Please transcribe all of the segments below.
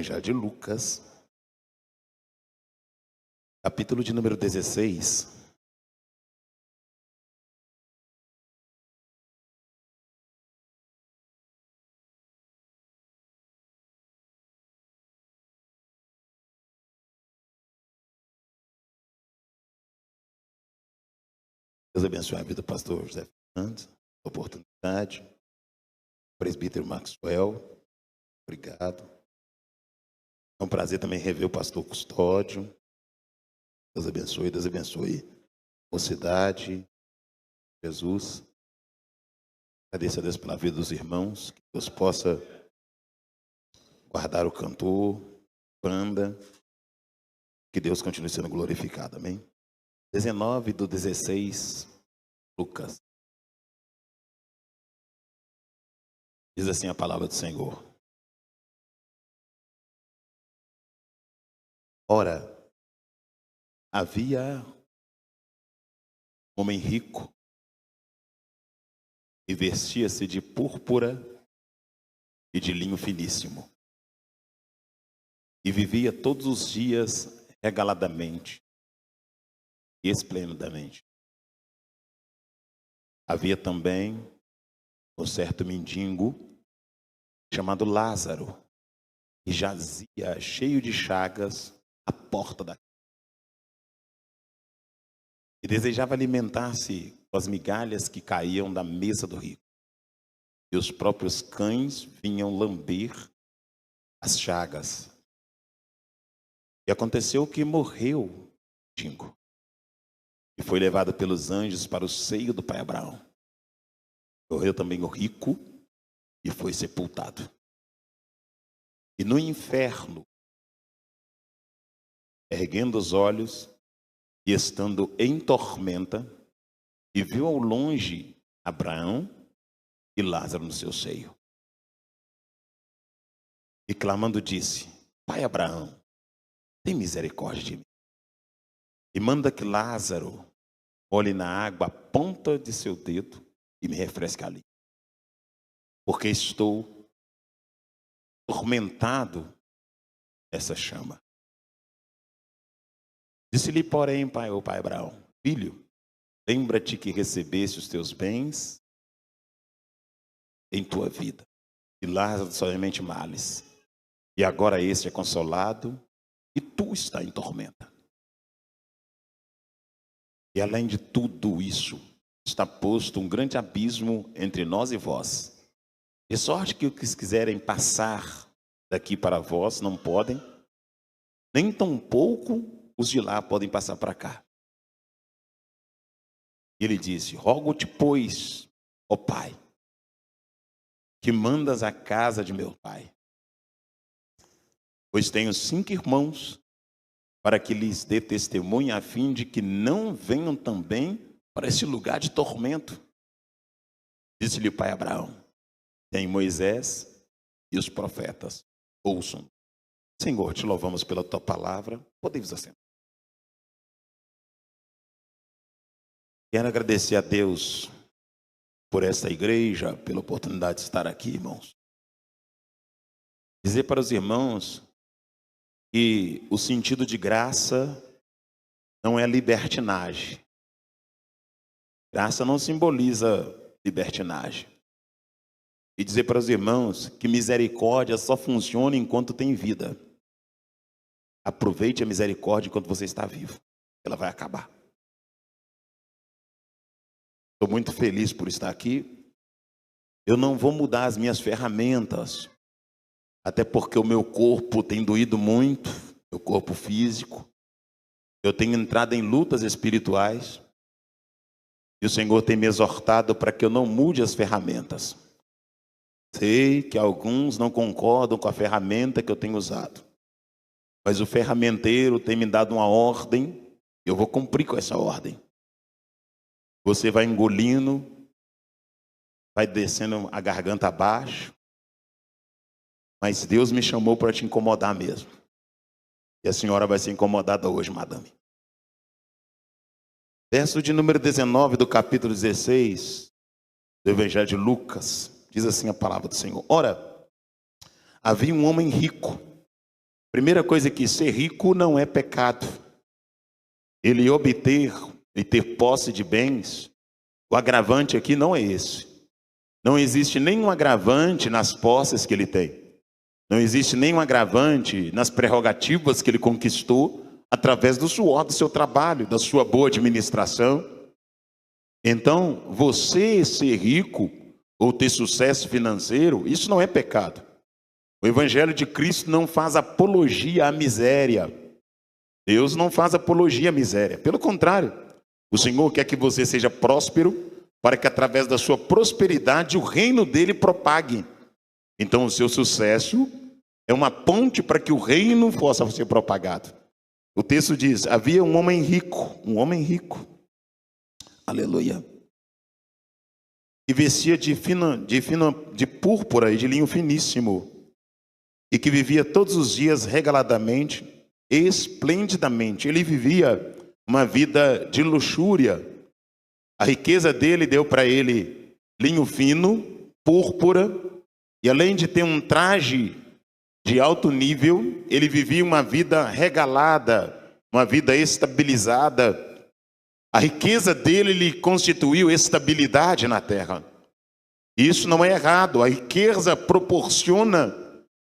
Evangelho de Lucas, capítulo de número 16. Deus abençoe a vida do pastor José Fernandes, oportunidade. Presbítero Maxwell, obrigado. É um prazer também rever o pastor Custódio. Deus abençoe. Mocidade, Jesus. Agradeço a Deus pela vida dos irmãos. Que Deus possa guardar o cantor, banda. Que Deus continue sendo glorificado, amém? 19:16, Lucas. Diz assim a palavra do Senhor. Ora, havia um homem rico e vestia-se de púrpura e de linho finíssimo. E vivia todos os dias regaladamente e esplendidamente. Havia também um certo mendigo chamado Lázaro, que jazia cheio de chagas à porta da casa. E desejava alimentar-se com as migalhas que caíam da mesa do rico. E os próprios cães vinham lamber as chagas. E aconteceu que morreu o mendigo e foi levado pelos anjos para o seio do pai Abraão. Morreu também o rico e foi sepultado. E no inferno, erguendo os olhos e estando em tormenta, e viu ao longe Abraão e Lázaro no seu seio. E clamando disse: Pai Abraão, tem misericórdia de mim. E manda que Lázaro molhe na água a ponta de seu dedo e me refresque ali. Porque estou atormentado nessa chama. Disse-lhe, porém, o pai Abraão: Filho, lembra-te que recebeste os teus bens em tua vida, e Lázaro somente males. E agora este é consolado, e tu está em tormenta. E além de tudo isso, está posto um grande abismo entre nós e vós. De sorte que os que quiserem passar daqui para vós não podem, nem tampouco os de lá podem passar para cá. E ele disse: Rogo-te, pois, ó Pai, que mandas a casa de meu pai, pois tenho 5 irmãos, para que lhes dê testemunho, a fim de que não venham também para esse lugar de tormento. Disse-lhe o pai Abraão: Tem Moisés e os profetas, ouçam. Senhor, te louvamos pela tua palavra. Podemos assentar. Quero agradecer a Deus por esta igreja, pela oportunidade de estar aqui, irmãos. Dizer para os irmãos que o sentido de graça não é libertinagem. Graça não simboliza libertinagem. E dizer para os irmãos que misericórdia só funciona enquanto tem vida. Aproveite a misericórdia enquanto você está vivo. Ela vai acabar. Estou muito feliz por estar aqui. Eu não vou mudar as minhas ferramentas, até porque o meu corpo tem doído muito, meu corpo físico. Eu tenho entrado em lutas espirituais. E o Senhor tem me exortado para que eu não mude as ferramentas. Sei que alguns não concordam com a ferramenta que eu tenho usado. Mas o ferramenteiro tem me dado uma ordem, e eu vou cumprir com essa ordem. Você vai engolindo, vai descendo a garganta abaixo, mas Deus me chamou para te incomodar mesmo. E a senhora vai ser incomodada hoje, madame. Verso de número 19 do capítulo 16 do Evangelho de Lucas, diz assim a palavra do Senhor. Ora, havia um homem rico Primeira coisa é que ser rico não é pecado. Ele obter e ter posse de bens, o agravante aqui não é esse. Não existe nenhum agravante nas posses que ele tem. Não existe nenhum agravante nas prerrogativas que ele conquistou através do suor do seu trabalho, da sua boa administração. Então, você ser rico ou ter sucesso financeiro, isso não é pecado. O Evangelho de Cristo não faz apologia à miséria. Deus não faz apologia à miséria. Pelo contrário, o Senhor quer que você seja próspero para que através da sua prosperidade o reino dele propague. Então o seu sucesso é uma ponte para que o reino possa ser propagado. O texto diz, havia um homem rico, aleluia, que vestia de púrpura e de linho finíssimo, e que vivia todos os dias regaladamente, esplendidamente. Ele vivia uma vida de luxúria. A riqueza dele deu para ele linho fino, púrpura, e além de ter um traje de alto nível, ele vivia uma vida regalada, uma vida estabilizada. A riqueza dele lhe constituiu estabilidade na terra. Isso não é errado. A riqueza proporciona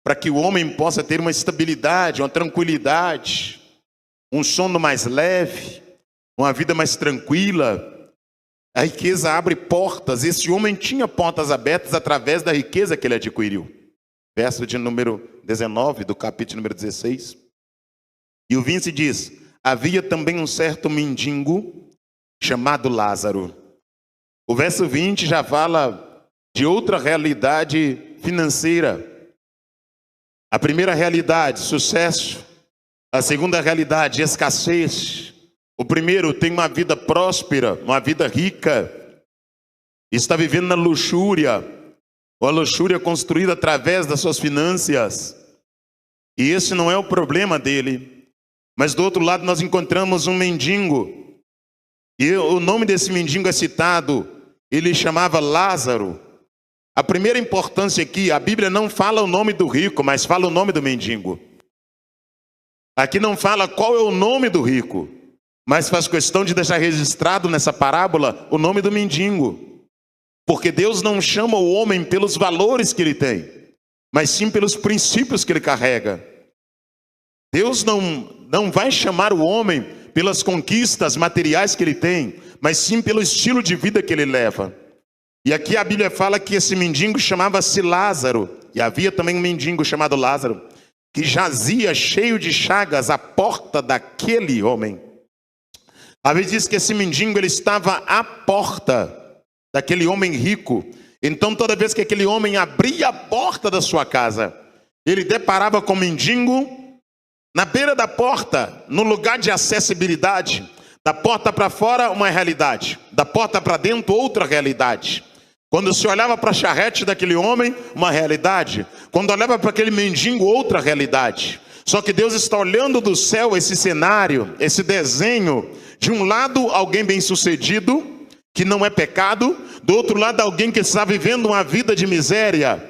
para que o homem possa ter uma estabilidade, uma tranquilidade, um sono mais leve, uma vida mais tranquila. A riqueza abre portas. Esse homem tinha portas abertas através da riqueza que ele adquiriu. Verso de número 19 do capítulo número 16. E o 20 diz, havia também um certo mendigo chamado Lázaro. O verso 20 já fala de outra realidade financeira. A primeira realidade, sucesso. A segunda realidade, escassez. O primeiro tem uma vida próspera, uma vida rica. Está vivendo na luxúria. Uma luxúria construída através das suas finanças. E esse não é o problema dele. Mas do outro lado nós encontramos um mendigo. E o nome desse mendigo é citado. Ele chamava Lázaro. A primeira importância aqui, a Bíblia não fala o nome do rico, mas fala o nome do mendigo. Aqui não fala qual é o nome do rico, mas faz questão de deixar registrado nessa parábola o nome do mendigo. Porque Deus não chama o homem pelos valores que ele tem, mas sim pelos princípios que ele carrega. Deus não vai chamar o homem pelas conquistas materiais que ele tem, mas sim pelo estilo de vida que ele leva. E aqui a Bíblia fala que esse mendigo chamava-se Lázaro. E havia também um mendigo chamado Lázaro, que jazia cheio de chagas à porta daquele homem. A Bíblia diz que esse mendigo ele estava à porta daquele homem rico. Então toda vez que aquele homem abria a porta da sua casa, ele deparava com o mendigo na beira da porta, no lugar de acessibilidade. Da porta para fora uma realidade, da porta para dentro outra realidade. Quando se olhava para a charrete daquele homem, uma realidade. Quando olhava para aquele mendigo, outra realidade. Só que Deus está olhando do céu esse cenário, esse desenho. De um lado, alguém bem-sucedido, que não é pecado. Do outro lado, alguém que está vivendo uma vida de miséria.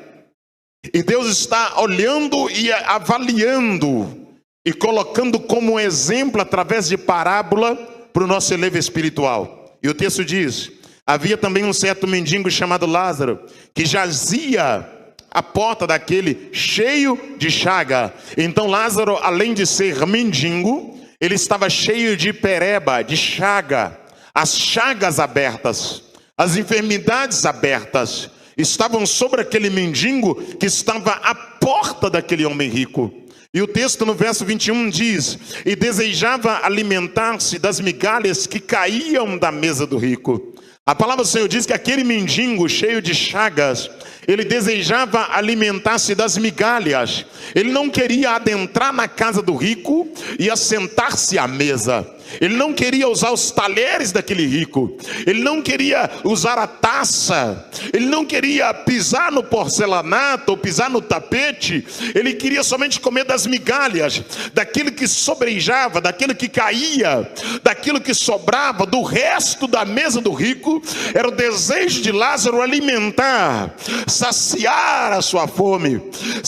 E Deus está olhando e avaliando, e colocando como exemplo, através de parábola, para o nosso elevo espiritual. E o texto diz, havia também um certo mendigo chamado Lázaro, que jazia à porta daquele cheio de chaga. Então Lázaro, além de ser mendigo, ele estava cheio de pereba, de chaga. As chagas abertas, as enfermidades abertas, estavam sobre aquele mendigo que estava à porta daquele homem rico. E o texto no verso 21 diz, e desejava alimentar-se das migalhas que caíam da mesa do rico. A palavra do Senhor diz que aquele mendigo cheio de chagas, ele desejava alimentar-se das migalhas. Ele não queria adentrar na casa do rico e assentar-se à mesa. Ele não queria usar os talheres daquele rico. Ele não queria usar a taça. Ele não queria pisar no porcelanato ou pisar no tapete. Ele queria somente comer das migalhas, daquilo que sobrejava, daquilo que caía, daquilo que sobrava, do resto da mesa do rico. Era o desejo de Lázaro alimentar, saciar a sua fome.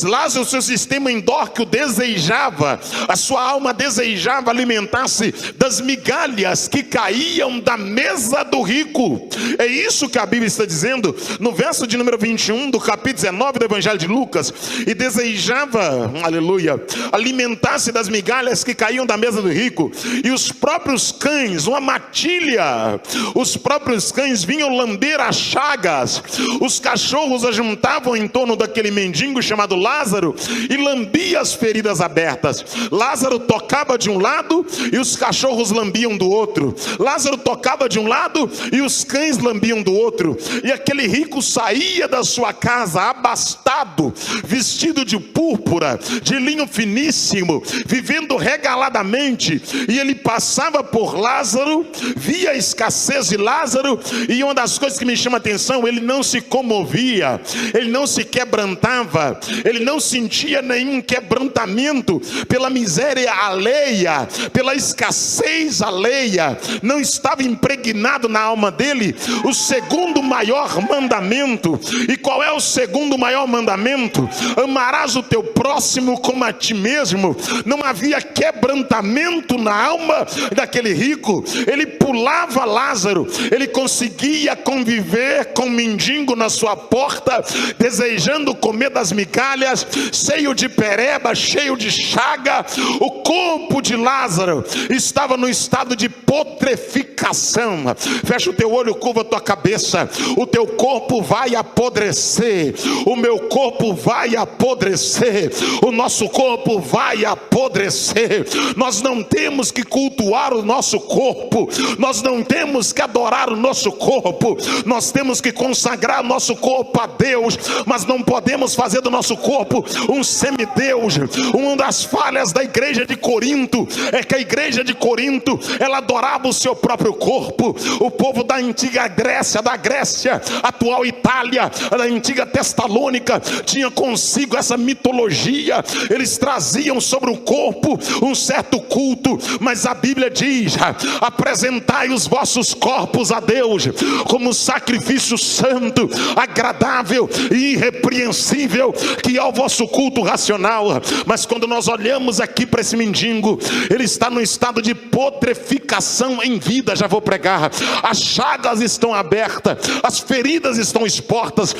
Lázaro, seu sistema endócrino desejava, a sua alma desejava alimentar-se das migalhas que caíam da mesa do rico. É isso que a Bíblia está dizendo no verso de número 21 do capítulo 19 do Evangelho de Lucas. E desejava, aleluia, alimentar-se das migalhas que caíam da mesa do rico. E os próprios cães, uma matilha, os próprios cães vinham lamber as chagas. Os cachorros ajuntavam em torno daquele mendigo chamado Lázaro e lambia as feridas abertas. Lázaro tocava de um lado e os cachorros lambiam do outro. Lázaro tocava de um lado e os cães lambiam do outro. E aquele rico saía da sua casa abastado, vestido de púrpura, de linho finíssimo, vivendo regaladamente. E ele passava por Lázaro, via a escassez de Lázaro, e uma das coisas que me chama a atenção, ele não se comovia, ele não se quebrantava, ele não sentia nenhum quebrantamento pela miséria alheia, pela escassez alheia. Não estava impregnado na alma dele o segundo maior mandamento. E qual é o segundo maior mandamento? Amarás o teu próximo como a ti mesmo. Não havia quebrantamento na alma daquele rico. Ele pulava Lázaro, ele conseguia conviver com o mendigo na sua porta, desejando comer das migalhas, cheio de pereba, cheio de chaga. O corpo de Lázaro estava no estado de putrefação. Fecha o teu olho, curva a tua cabeça. O teu corpo vai apodrecer, o meu corpo vai apodrecer, o nosso corpo vai apodrecer. Nós não temos que cultuar o nosso corpo, nós não temos que adorar o nosso corpo, nós temos que consagrar o nosso corpo a Deus, mas não podemos fazer do nosso corpo um semideus. Uma das falhas da igreja de Corinto é que a igreja de Corinto, ela adorava o seu próprio corpo. O povo da antiga Grécia, da Grécia, atual Itália, da antiga Tessalônica, tinha consigo essa mitologia. Eles traziam sobre o corpo um certo culto, mas a Bíblia diz: apresentai os vossos corpos a Deus como sacrifício santo, agradável e irrepreensível, que é o vosso culto racional. Mas quando nós olhamos aqui para esse mendigo, ele está no estado de putrefação em vida. Já vou pregar. As chagas estão abertas, as feridas estão expostas,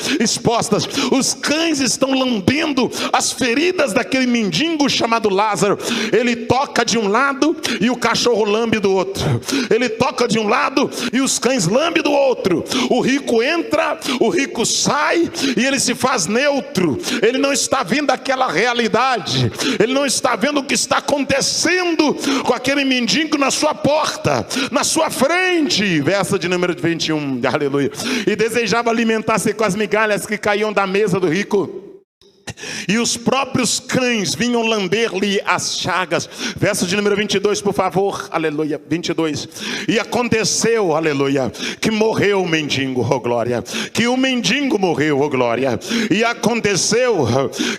os cães estão lambendo as feridas daquele mendigo chamado Lázaro. Ele toca de um lado e o cachorro lambe do outro, ele toca de um lado e os cães lambem do outro. O rico entra, o rico sai e ele se faz neutro. Ele não está vendo aquela realidade, ele não está vendo o que está acontecendo com aquele mendigo na sua porta, na sua frente. Verso de número 21, aleluia. E desejava alimentar-se com as migalhas que caíam da mesa do rico, e os próprios cães vinham lamber-lhe as chagas. Verso de número 22, por favor, aleluia, 22. E aconteceu, aleluia, que morreu o mendigo, oh glória, que o mendigo morreu, oh glória. E aconteceu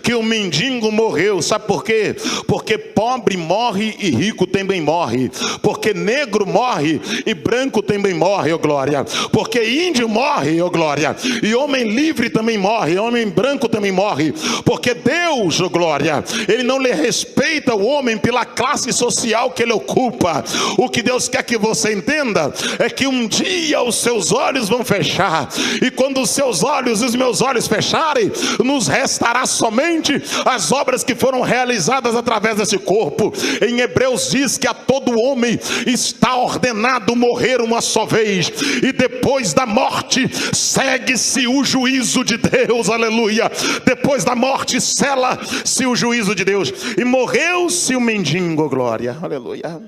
que o mendigo morreu. Sabe por quê? Porque pobre morre e rico também morre, porque negro morre e branco também morre, oh glória, porque índio morre, oh glória, e homem livre também morre, homem branco também morre. Porque Deus, oh glória, Ele não lhe respeita o homem pela classe social que ele ocupa. O que Deus quer que você entenda é que um dia os seus olhos vão fechar, e quando os seus olhos e os meus olhos fecharem, nos restará somente as obras que foram realizadas através desse corpo. Em Hebreus diz que a todo homem está ordenado morrer uma só vez, e depois da morte segue-se o juízo de Deus, aleluia. Depois da morte sela-se o juízo de Deus. E morreu-se o mendigo, glória, aleluia.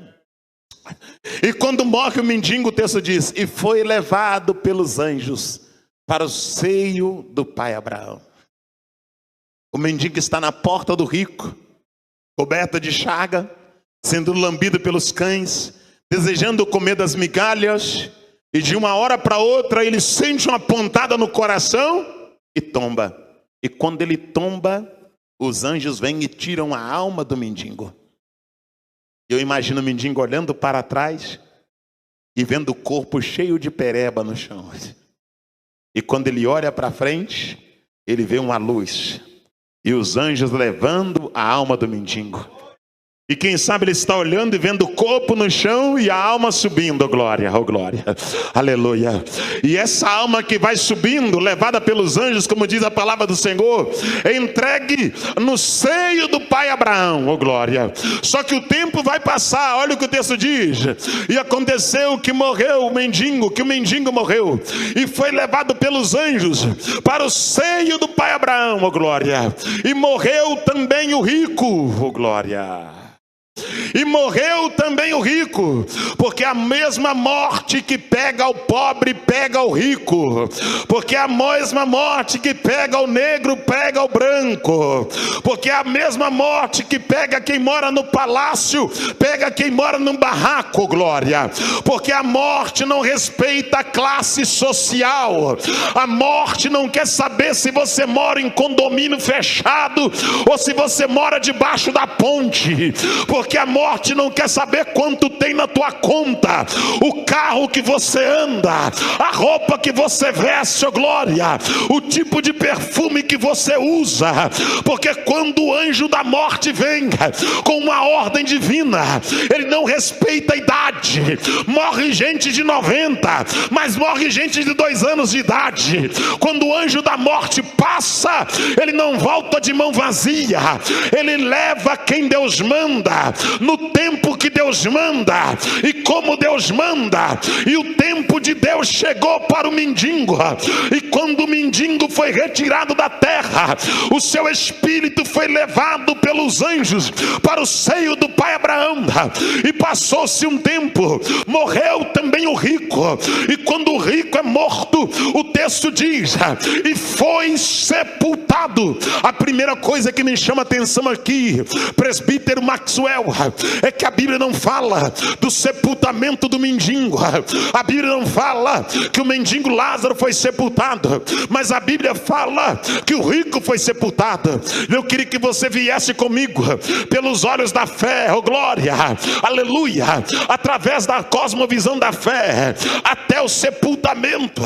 E quando morre o mendigo, o texto diz: e foi levado pelos anjos para o seio do pai Abraão. O mendigo está na porta do rico, coberta de chaga, sendo lambido pelos cães, desejando comer das migalhas, e de uma hora para outra ele sente uma pontada no coração e tomba. E quando ele tomba, os anjos vêm e tiram a alma do mendigo. Eu imagino o mendigo olhando para trás e vendo o corpo cheio de pereba no chão. E quando ele olha para frente, ele vê uma luz. E os anjos levando a alma do mendigo. E quem sabe ele está olhando e vendo o corpo no chão e a alma subindo, oh glória, aleluia. E essa alma que vai subindo, levada pelos anjos, como diz a palavra do Senhor, é entregue no seio do pai Abraão, oh glória. Só que o tempo vai passar, olha o que o texto diz. E aconteceu que morreu o mendigo, que o mendigo morreu, e foi levado pelos anjos para o seio do pai Abraão, oh glória. E morreu também o rico, oh glória. E morreu também o rico, porque a mesma morte que pega o pobre, pega o rico. Porque a mesma morte que pega o negro, pega o branco. Porque a mesma morte que pega quem mora no palácio, pega quem mora num barraco, glória. Porque a morte não respeita a classe social. A morte não quer saber se você mora em condomínio fechado ou se você mora debaixo da ponte. Porque a morte não quer saber quanto tem na tua conta, o carro que você anda, a roupa que você veste, oh glória, o tipo de perfume que você usa. Porque quando o anjo da morte vem com uma ordem divina, ele não respeita a idade. Morre gente de 90, mas morre gente de 2 anos de idade. Quando o anjo da morte passa, ele não volta de mão vazia, ele leva quem Deus manda, no tempo que Deus manda e como Deus manda. E o tempo de Deus chegou para o mendigo, e quando o mendigo foi retirado da terra, o seu espírito foi levado pelos anjos para o seio do pai Abraão. E passou-se um tempo, morreu também o rico. E quando o rico é morto, o texto diz, e foi sepultado. A primeira coisa que me chama a atenção aqui, presbítero Maxwell, é que a Bíblia não fala do sepultamento do mendigo. A Bíblia não fala que o mendigo Lázaro foi sepultado, mas a Bíblia fala que o rico foi sepultado. Eu queria que você viesse comigo pelos olhos da fé, oh glória, aleluia, através da cosmovisão da fé, até o sepultamento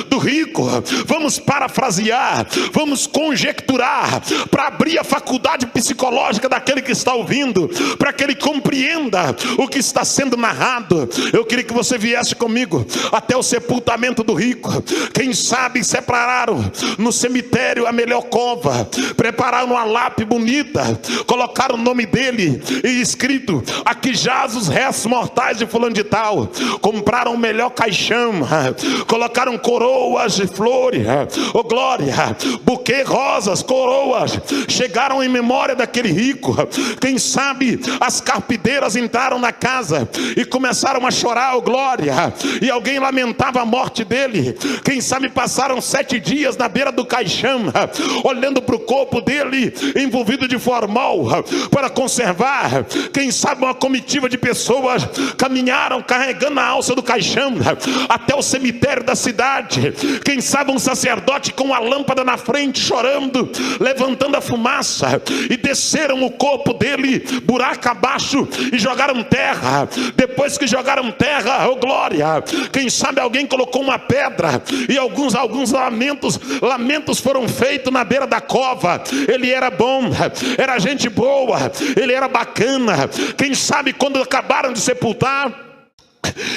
do rico. Vamos parafrasear, vamos conjecturar, para abrir a faculdade psicológica daquele que está ouvindo, para que ele compreenda o que está sendo narrado. Eu queria que você viesse comigo até o sepultamento do rico. Quem sabe separaram no cemitério a melhor cova, prepararam uma lápide bonita, colocaram o nome dele e escrito: aqui jaz os restos mortais de fulano de tal. Compraram o melhor caixão, colocaram coroas de flores, oh glória, buquê, rosas, coroas, chegaram em memória daquele rico. Quem sabe as carpideiras entraram na casa e começaram a chorar, oh glória, e alguém lamentava a morte dele. Quem sabe passaram 7 dias na beira do caixão, olhando para o corpo dele envolvido de formol para conservar. Quem sabe uma comitiva de pessoas caminharam carregando a alça do caixão até o cemitério da cidade. Quem sabe um sacerdote com a lâmpada na frente chorando, levantando a fumaça, e desceram o corpo dele buraco abaixo e jogaram terra. Depois que jogaram terra, oh glória, quem sabe alguém colocou uma pedra e alguns lamentos foram feitos na beira da cova. Ele era bom, era gente boa, ele era bacana. Quem sabe quando acabaram de sepultar,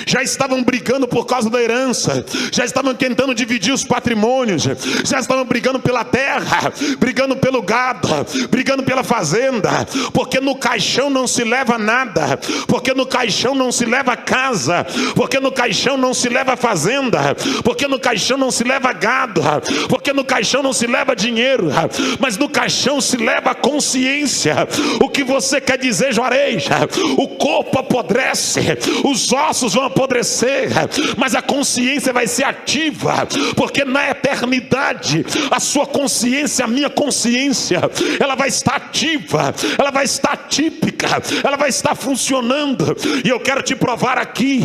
já estavam brigando por causa da herança, já estavam tentando dividir os patrimônios, já estavam brigando pela terra, brigando pelo gado, brigando pela fazenda. Porque no caixão não se leva nada, porque no caixão não se leva casa, porque no caixão não se leva fazenda, porque no caixão não se leva gado, porque no caixão não se leva dinheiro, mas no caixão se leva a consciência. O que você quer dizer, Juarez? O corpo apodrece, os olhos ossos vão apodrecer, mas a consciência vai ser ativa, porque na eternidade a sua consciência, a minha consciência, ela vai estar ativa, ela vai estar típica, ela vai estar funcionando. E eu quero te provar aqui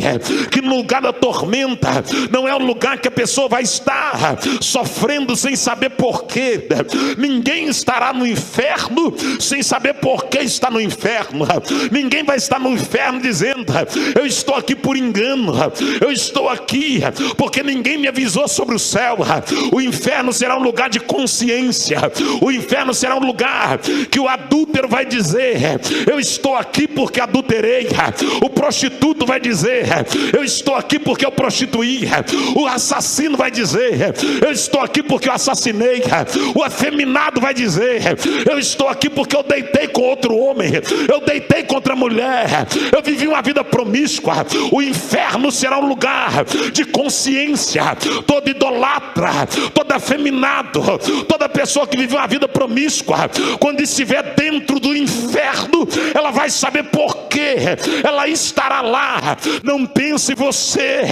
que no lugar da tormenta não é o lugar que a pessoa vai estar sofrendo sem saber porquê. Ninguém estará no inferno sem saber por que está no inferno. Ninguém vai estar no inferno dizendo: eu estou aqui por engano, eu estou aqui porque ninguém me avisou sobre o céu. O inferno será um lugar de consciência. O inferno será um lugar que o adúltero vai dizer: eu estou aqui porque adulterei. O prostituto vai dizer: eu estou aqui porque eu prostituí. O assassino vai dizer: eu estou aqui porque eu assassinei. O afeminado vai dizer: eu estou aqui porque eu deitei com outro homem, eu deitei com outra mulher, eu vivi uma vida promíscua. O inferno será um lugar de consciência. Todo idolatra, todo afeminado, toda pessoa que vive uma vida promíscua, quando estiver dentro do inferno, ela vai saber por quê ela estará lá. Não pense você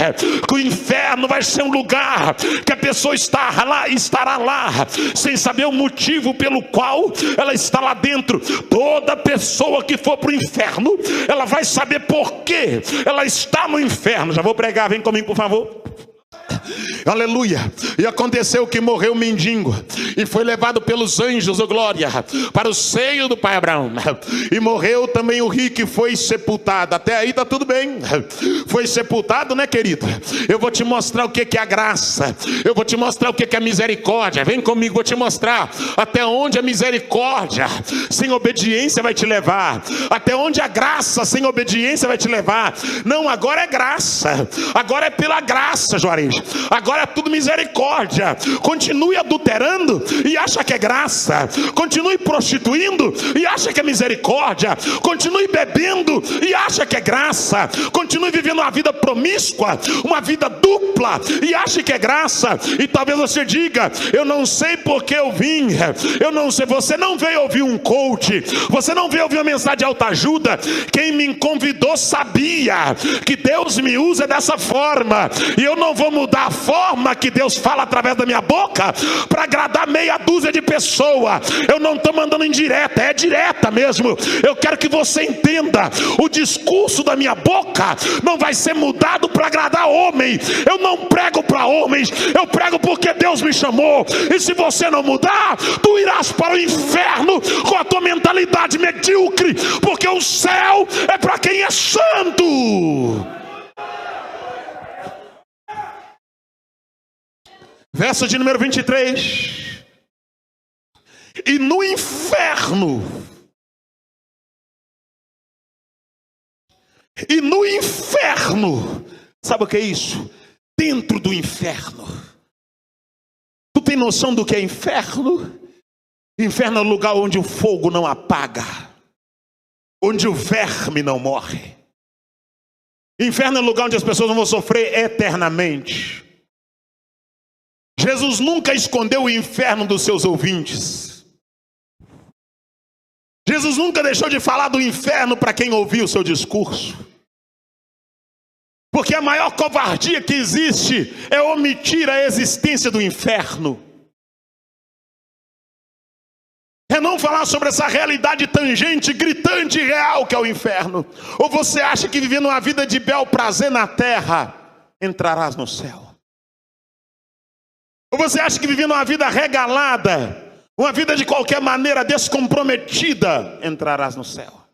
que o inferno vai ser um lugar que a pessoa estará lá sem saber o motivo pelo qual ela está lá dentro. Toda pessoa que for para o inferno, ela vai saber por que ela está no inferno. Já vou pregar, vem comigo por favor. Aleluia. E aconteceu que morreu o mendigo e foi levado pelos anjos, oh glória, para o seio do pai Abraão. E morreu também o rico e foi sepultado. Até aí está tudo bem. Foi sepultado, né, querido? Eu vou te mostrar o que é a graça. Eu vou te mostrar o que é a misericórdia. Vem comigo, vou te mostrar até onde a misericórdia sem obediência vai te levar, até onde a graça sem obediência vai te levar. Não, agora é graça, agora é pela graça, Juarez. Agora é tudo misericórdia. Continue adulterando e acha que é graça. Continue prostituindo e acha que é misericórdia. Continue bebendo e acha que é graça. Continue vivendo uma vida promíscua, uma vida dupla, e acha que é graça. E talvez você diga: eu não sei porque eu vim. Eu não sei. Você não veio ouvir um coach, você não veio ouvir uma mensagem de autoajuda. Quem me convidou sabia que Deus me usa dessa forma, e eu não vou mudar a forma que Deus fala através da minha boca para agradar meia dúzia de pessoas. Eu não estou mandando indireta, é direta mesmo. Eu quero que você entenda: o discurso da minha boca não vai ser mudado para agradar homem. Eu não prego para homens, eu prego porque Deus me chamou. E se você não mudar, tu irás para o inferno com a tua mentalidade medíocre, porque o céu é para quem é santo. Verso de número 23. E no inferno, sabe o que é isso? Dentro do inferno. Tu tem noção do que é inferno? Inferno é o lugar onde o fogo não apaga, onde o verme não morre. Inferno é o lugar onde as pessoas não vão sofrer eternamente. Jesus nunca escondeu o inferno dos seus ouvintes. Jesus nunca deixou de falar do inferno para quem ouviu o seu discurso. Porque a maior covardia que existe é omitir a existência do inferno. É não falar sobre essa realidade tangente, gritante e real que é o inferno. Ou você acha que vivendo uma vida de bel prazer na terra, entrarás no céu? Ou você acha que vivendo uma vida regalada, uma vida de qualquer maneira descomprometida, entrarás no céu?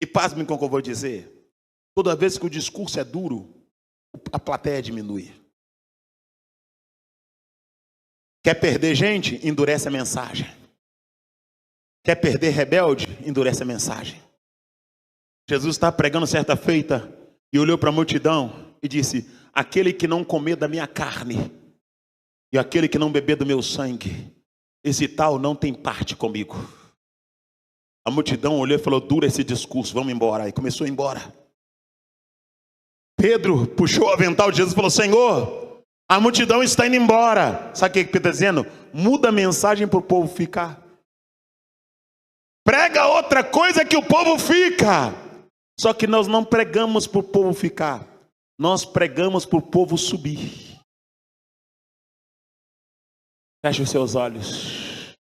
E pasme com o que eu vou dizer: toda vez que o discurso é duro, a plateia diminui. Quer perder gente? Endurece a mensagem. Quer perder rebelde? Endurece a mensagem. Jesus está pregando certa feita e olhou para a multidão e disse: aquele que não comer da minha carne e aquele que não beber do meu sangue, esse tal não tem parte comigo. A multidão olhou e falou: dura esse discurso, vamos embora. E começou a ir embora. Pedro puxou o avental de Jesus e falou: Senhor, a multidão está indo embora. Sabe o que Pedro está dizendo? Muda a mensagem para o povo ficar. Prega outra coisa que o povo fica. Só que nós não pregamos para o povo ficar, nós pregamos para o povo subir. Feche os seus olhos.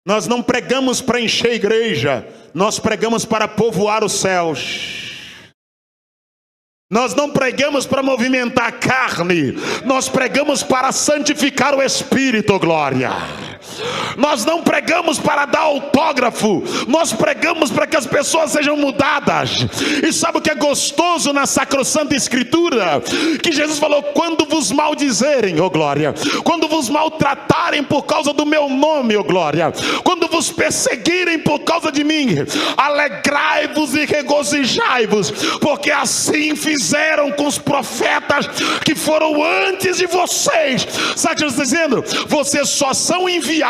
Nós não pregamos para encher a igreja, nós pregamos para povoar os céus. Nós não pregamos para movimentar a carne, nós pregamos para santificar o Espírito, glória. Nós não pregamos para dar autógrafo, nós pregamos para que as pessoas sejam mudadas. E sabe o que é gostoso na Sacrossanta Escritura? Que Jesus falou: quando vos maldizerem, ó glória, quando vos maltratarem por causa do meu nome, ó glória, quando vos perseguirem por causa de mim, alegrai-vos e regozijai-vos, porque assim fizeram com os profetas que foram antes de vocês. Sabe o que Jesus está dizendo? Vocês só são enviados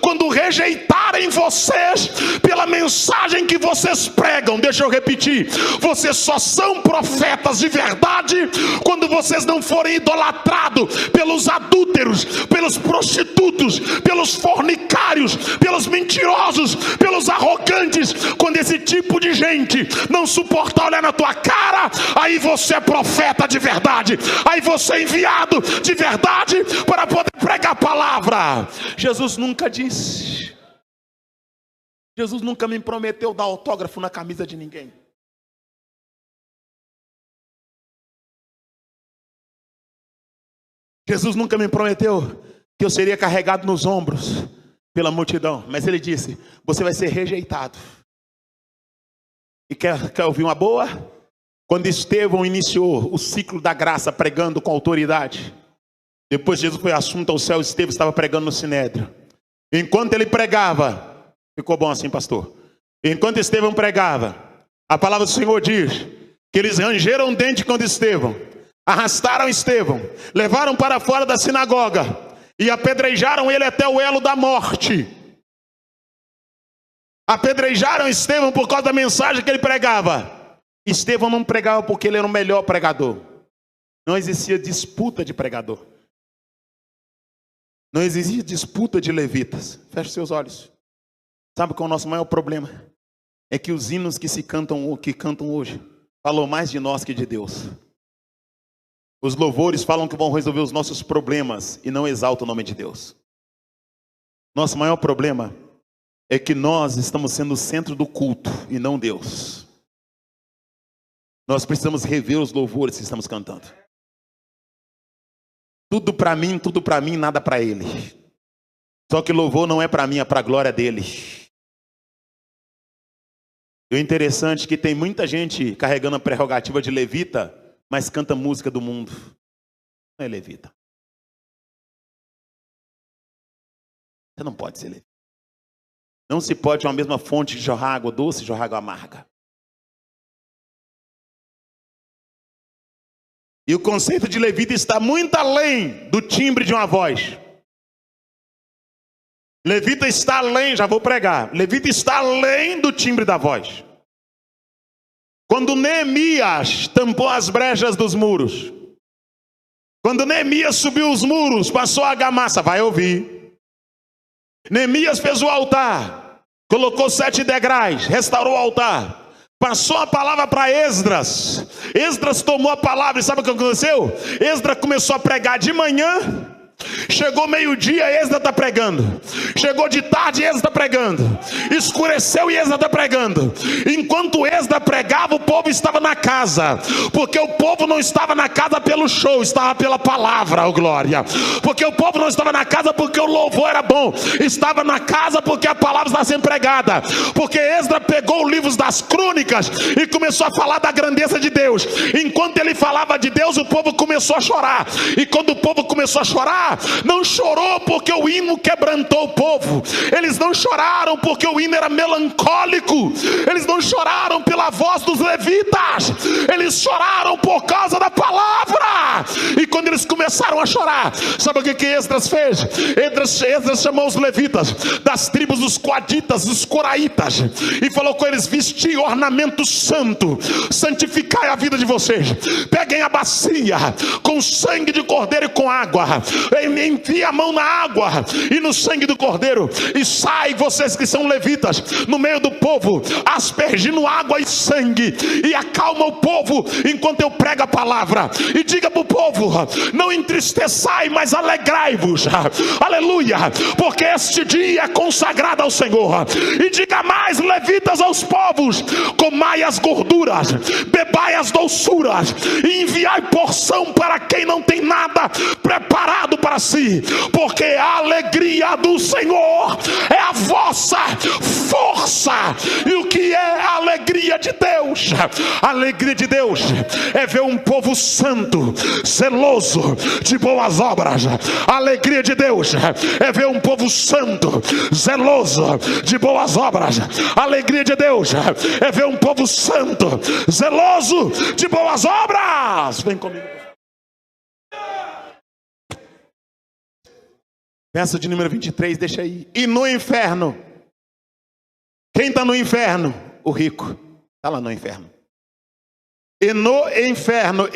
quando rejeitarem vocês pela mensagem que vocês pregam. Deixa eu repetir: vocês só são profetas de verdade quando vocês não forem idolatrados pelos adúlteros, pelos prostitutos, pelos fornicários, pelos mentirosos, pelos arrogantes. Quando esse tipo de gente não suportar olhar na tua cara, aí você é profeta de verdade, aí você é enviado de verdade para poder pregar a palavra. Jesus nunca disse, Jesus nunca me prometeu dar autógrafo na camisa de ninguém. Jesus nunca me prometeu que eu seria carregado nos ombros pela multidão, mas ele disse: você vai ser rejeitado. E quer ouvir uma boa? Quando Estevão iniciou o ciclo da graça pregando com autoridade, depois Jesus foi assunto ao céu, Estevão estava pregando no Sinédrio. Enquanto ele pregava, ficou bom assim, pastor? Enquanto Estevão pregava, a palavra do Senhor diz que eles rangeram dente contra Estevão, arrastaram Estevão, levaram para fora da sinagoga e apedrejaram ele até o elo da morte. Apedrejaram Estevão por causa da mensagem que ele pregava. Estevão não pregava porque ele era o melhor pregador. Não existia disputa de pregador. Não existia disputa de levitas. Feche seus olhos. Sabe qual é o nosso maior problema? É que os hinos que cantam hoje falam mais de nós que de Deus. Os louvores falam que vão resolver os nossos problemas e não exaltam o nome de Deus. Nosso maior problema é que nós estamos sendo o centro do culto e não Deus. Nós precisamos rever os louvores que estamos cantando. Tudo para mim, nada para Ele. Só que louvor não é para mim, é para a glória dEle. E o interessante é que tem muita gente carregando a prerrogativa de levita, mas canta música do mundo. Não é levita. Você não pode ser levita. Não se pode uma mesma fonte de jorrar água doce e jorrar água amarga. E o conceito de levita está muito além do timbre de uma voz. Levita está além, já vou pregar. Levita está além do timbre da voz. Quando Neemias tampou as brechas dos muros, quando Neemias subiu os muros, passou a argamassa, vai ouvir. Neemias fez o altar, colocou 7 degraus, restaurou o altar. Passou a palavra para Esdras. Esdras tomou a palavra e sabe o que aconteceu? Esdras começou a pregar de manhã. Chegou meio-dia, Esdras está pregando. Chegou de tarde, Esdras está pregando. Escureceu e Esdras está pregando. Enquanto Esdras pregava, o povo estava na casa. Porque o povo não estava na casa pelo show, estava pela palavra, ó glória. Porque o povo não estava na casa porque o louvor era bom, estava na casa porque a palavra estava sendo pregada. Porque Esdras pegou os livros das crônicas e começou a falar da grandeza de Deus. Enquanto ele falava de Deus, o povo começou a chorar. E quando o povo começou a chorar, não chorou porque o hino quebrantou o povo. Eles não choraram porque o hino era melancólico. Eles não choraram pela voz dos levitas. Eles choraram por causa da palavra. E quando eles começaram a chorar, sabe o que Esdras fez? Esdras chamou os levitas das tribos dos coaditas, dos coraitas, e falou com eles: vestir ornamento santo, santificai a vida de vocês. Peguem a bacia com sangue de cordeiro e com água. enfia a mão na água e no sangue do cordeiro, e sai vocês que são levitas no meio do povo, aspergindo água e sangue, e acalma o povo enquanto eu prego a palavra, e diga para o povo: não entristeçai, mas alegrai-vos, aleluia, porque este dia é consagrado ao Senhor. E diga mais, levitas, aos povos: comai as gorduras, bebai as doçuras, e enviai porção para quem não tem nada preparado para si, porque a alegria do Senhor é a vossa força. E o que é a alegria de Deus? A alegria de Deus é ver um povo santo, zeloso de boas obras. A alegria de Deus é ver um povo santo, zeloso de boas obras. A alegria de Deus é ver um povo santo, zeloso de boas obras. Vem comigo. Verso de número 23, deixa aí. E no inferno, quem está no inferno? O rico está lá no inferno. E no inferno,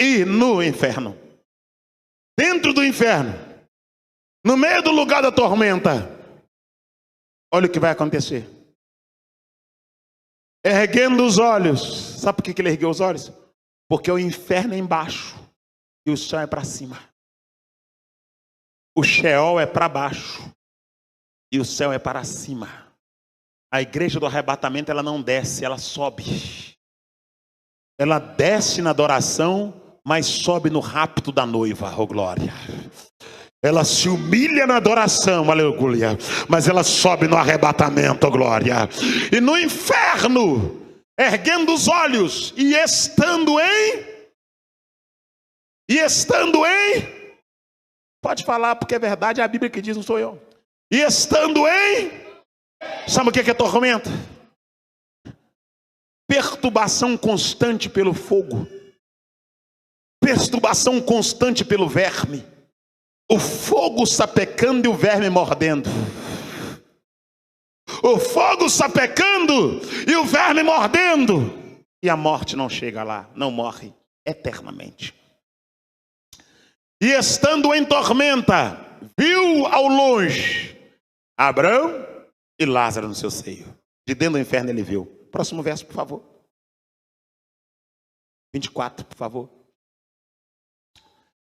dentro do inferno, no meio do lugar da tormenta, olha o que vai acontecer. Erguendo os olhos. Sabe por que ele ergueu os olhos? Porque o inferno é embaixo e o céu é para cima. O Sheol é para baixo e o céu é para cima. A igreja do arrebatamento, ela não desce, ela sobe. Ela desce na adoração, mas sobe no rapto da noiva, oh glória. Ela se humilha na adoração, aleluia, mas ela sobe no arrebatamento, oh glória. E no inferno, erguendo os olhos e estando em, pode falar porque é verdade, é a Bíblia que diz, não sou eu. E estando em, sabe o que é tormenta? Perturbação constante pelo fogo, perturbação constante pelo verme, o fogo sapecando e o verme mordendo, o fogo sapecando e o verme mordendo, e a morte não chega lá, não morre eternamente. E estando em tormenta, viu ao longe Abraão e Lázaro no seu seio. De dentro do inferno ele viu. Próximo verso, por favor. 24, por favor.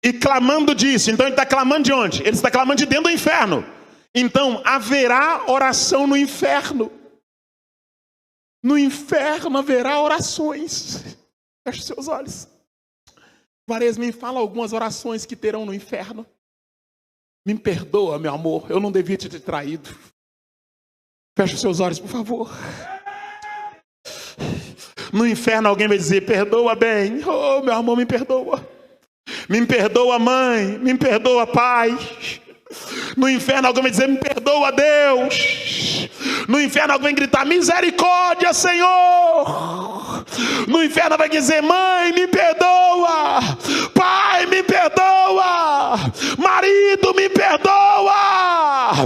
E clamando disse. Então ele está clamando de onde? Ele está clamando de dentro do inferno. Então haverá oração no inferno. No inferno haverá orações. Feche seus olhos. Varese, me fala algumas orações que terão no inferno. Me perdoa, meu amor, eu não devia te ter traído. Feche os seus olhos, por favor. No inferno alguém vai dizer: perdoa bem. Oh, meu amor, me perdoa. Me perdoa, mãe. Me perdoa, pai. No inferno alguém vai dizer: me perdoa, Deus. No inferno alguém vai gritar: misericórdia, Senhor. No inferno vai dizer: mãe, me perdoa. Pai, me perdoa. Marido, me perdoa.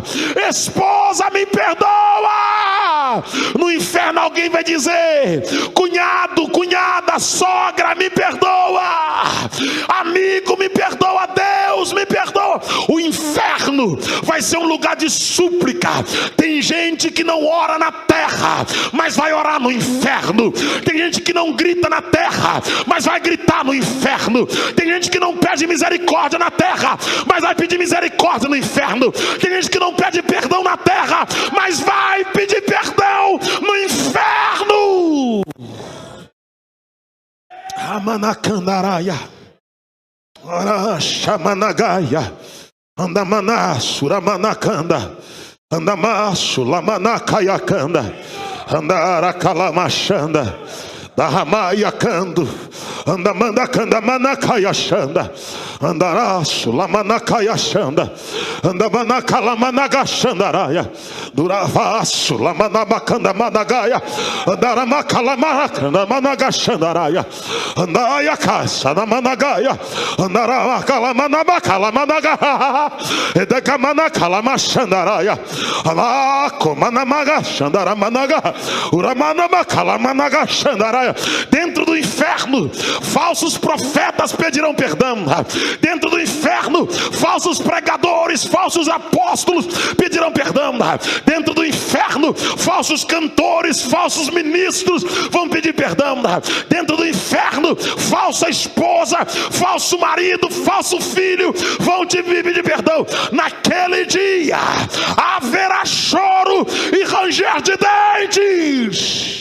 Esposa, me perdoa. No inferno alguém vai dizer: cunhado, cunhada, sogra, me perdoa. Amigo, me perdoa. Deus, me perdoa. O inferno vai ser um lugar de súplica. Tem gente que não ora na terra, mas vai orar no inferno. Tem gente que não grita na terra, mas vai gritar no inferno. Tem gente que não pede misericórdia na terra, mas vai pedir misericórdia no inferno. Tem gente que não pede perdão na terra, mas vai pedir perdão no inferno. Amanacandaraia, Arachamanagaia, Andamana, Suramanacanda, Andamaço, Lamanacaiacanda, Andaracalamachanda, Dahamaiacando, Andamandacanda, Manacaiachanda, Andaraço, Lamanacaiachanda, Andamanacalamanagachandaraia, Duravaço, Lamanabacanda, Managaia, Andaramacalamaracanda, Managachandaraia, Andaia Caça, Namanagaia, Andaramacalamanabacalamanagaha, Edecamanacalamashandaraia, Alacomanamagachandaramanaga, Uramanabacalamanagashandaraia. Dentro do inferno, falsos profetas pedirão perdão. Dentro do inferno, falsos pregadores, falsos apóstolos pedirão perdão. Dentro do inferno, falsos cantores, falsos ministros vão pedir perdão. Dentro do inferno, falsa esposa, falso marido, falso filho vão te pedir perdão. Naquele dia haverá choro e ranger de dentes.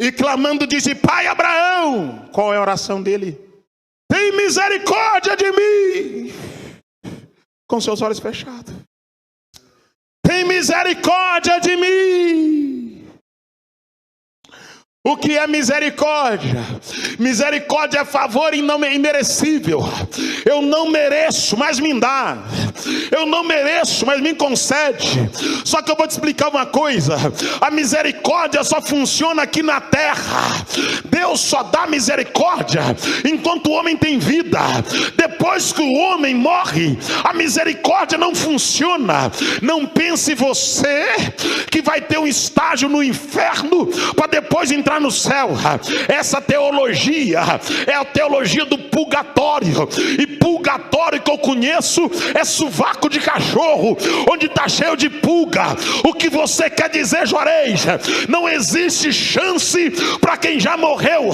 E clamando disse: Pai Abraão. Qual é a oração dele? Tem misericórdia de mim. Com seus olhos fechados. Tem misericórdia de mim. O que é misericórdia? Misericórdia é favor imerecível. Eu não mereço, mas me dá. Eu não mereço, mas me concede. Só que eu vou te explicar uma coisa: a misericórdia só funciona aqui na terra. Deus só dá misericórdia enquanto o homem tem vida. Depois que o homem morre, a misericórdia não funciona. Não pense você que vai ter um estágio no inferno para depois entrar no céu. Essa teologia é a teologia do purgatório. E purgatório que eu conheço é sovaco de cachorro, onde está cheio de pulga. O que você quer dizer, Juarez? Não existe chance para quem já morreu.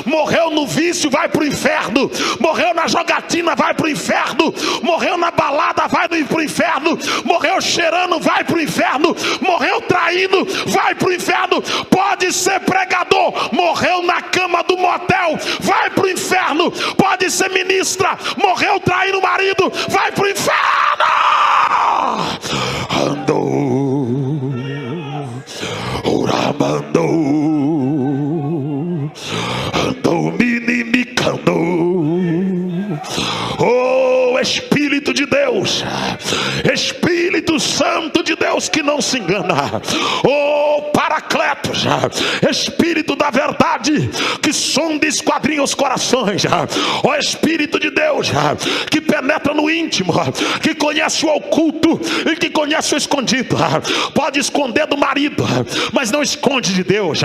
Morreu no vício, vai para o inferno. Morreu na jogatina, vai para o inferno. Morreu na balada, vai para o inferno. Morreu cheirando, vai para o inferno. Morreu traindo, vai para o inferno. Pode ser pregador, morreu na cama do motel, vai para o inferno. Pode ser ministra, morreu traindo o marido, vai para o inferno. Andou, orabandou, andou minimicando. Oh, Espírito de Deus, Espírito Santo de Deus que não se engana. Oh, Paracletos, Espírito da verdade que sonda e esquadrinha os corações. Oh, Espírito de Deus que penetra no íntimo, que conhece o oculto e que conhece o escondido. Pode esconder do marido, mas não esconde de Deus.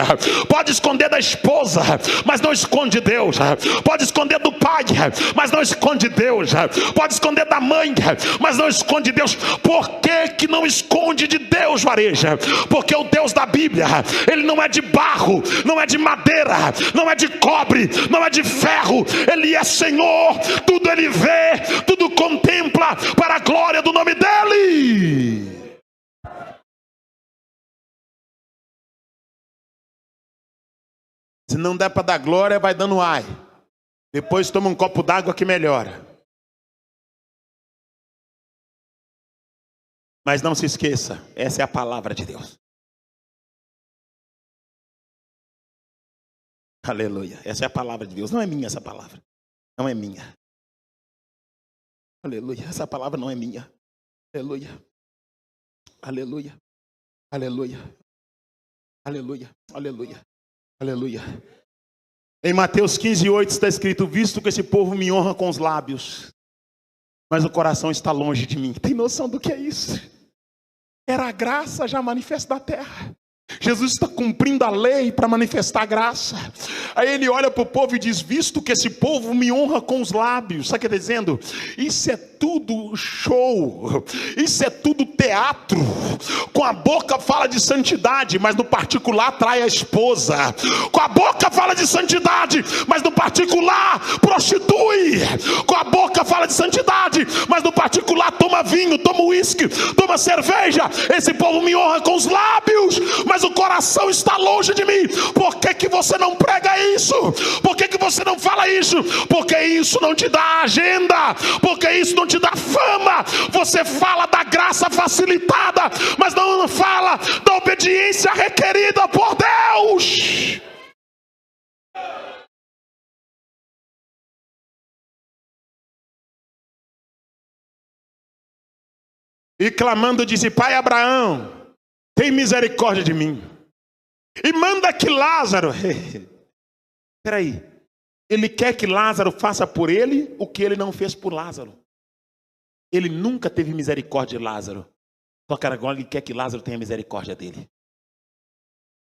Pode esconder da esposa, mas não esconde Deus. Pode esconder do pai, mas não esconde Deus. Pode esconder da mãe, mas não esconde Deus. Por que não esconde de Deus, Vareja? Porque o Deus da Bíblia, ele não é de barro, não é de madeira, não é de cobre, não é de ferro. Ele é Senhor, tudo ele vê, tudo contempla para a glória do nome dele. Se não der para dar glória, vai dando ai. Depois toma um copo d'água que melhora. Mas não se esqueça, essa é a palavra de Deus. Aleluia. Essa é a palavra de Deus. Não é minha essa palavra. Não é minha. Aleluia. Essa palavra não é minha. Aleluia. Aleluia. Aleluia. Aleluia. Aleluia. Aleluia. Em Mateus 15:8 está escrito: visto que esse povo me honra com os lábios, mas o coração está longe de mim. Tem noção do que é isso? Era a graça já manifesta na terra. Jesus está cumprindo a lei para manifestar a graça. Aí ele olha para o povo e diz: visto que esse povo me honra com os lábios. Sabe o que ele está dizendo? Isso é tudo show, isso é tudo teatro. Com a boca fala de santidade, mas no particular trai a esposa. Com a boca fala de santidade, mas no particular prostitui. Com a boca fala de santidade, mas no particular toma vinho, toma uísque, toma cerveja. Esse povo me honra com os lábios, mas o coração está longe de mim. Por que você não prega isso? Por que você não fala isso? Porque isso não te dá agenda, porque isso não te dá fama. Você fala da graça facilitada, mas não fala da obediência requerida por Deus. E clamando disse: Pai Abraão, tem misericórdia de mim, e manda que Lázaro... Espera aí, ele quer que Lázaro faça por ele o que ele não fez por Lázaro. Ele nunca teve misericórdia de Lázaro, só que agora ele quer que Lázaro tenha misericórdia dele.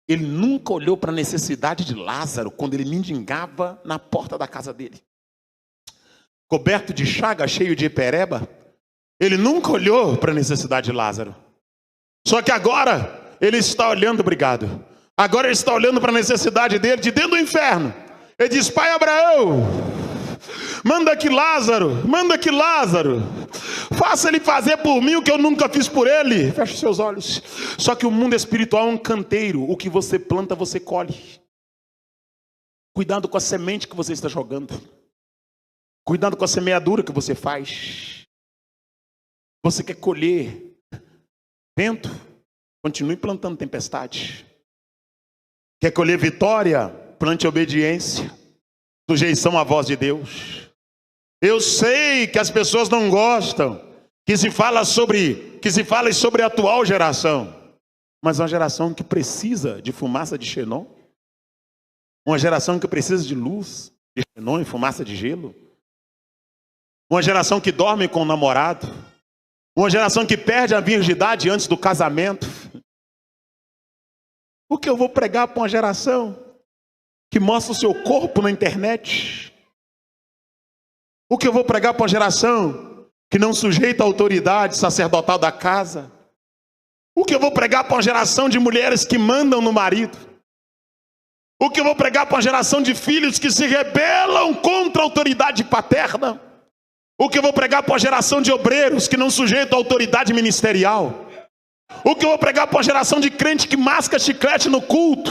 Ele nunca olhou para a necessidade de Lázaro quando ele mendigava na porta da casa dele. Coberto de chaga, cheio de hipereba, ele nunca olhou para a necessidade de Lázaro. Só que agora ele está olhando, obrigado. Agora ele está olhando para a necessidade dele de dentro do inferno. Ele diz: Pai Abraão, manda que Lázaro, faça ele fazer por mim o que eu nunca fiz por ele. Feche seus olhos. Só que o mundo espiritual é um canteiro. O que você planta, você colhe. Cuidado com a semente que você está jogando. Cuidado com a semeadura que você faz. Você quer colher vento? Continue plantando tempestade. Quer colher vitória? Plante obediência. Sujeição à voz de Deus. Eu sei que as pessoas não gostam que se fale sobre a atual geração, mas uma geração que precisa de fumaça de xenon, uma geração que precisa de luz de xenon e fumaça de gelo, uma geração que dorme com o namorado, uma geração que perde a virgindade antes do casamento. O que eu vou pregar para uma geração que mostra o seu corpo na internet? O que eu vou pregar para uma geração que não sujeita a autoridade sacerdotal da casa? O que eu vou pregar para uma geração de mulheres que mandam no marido? O que eu vou pregar para uma geração de filhos que se rebelam contra a autoridade paterna? O que eu vou pregar para uma geração de obreiros que não sujeitam a autoridade ministerial? O que eu vou pregar para uma geração de crente que masca chiclete no culto,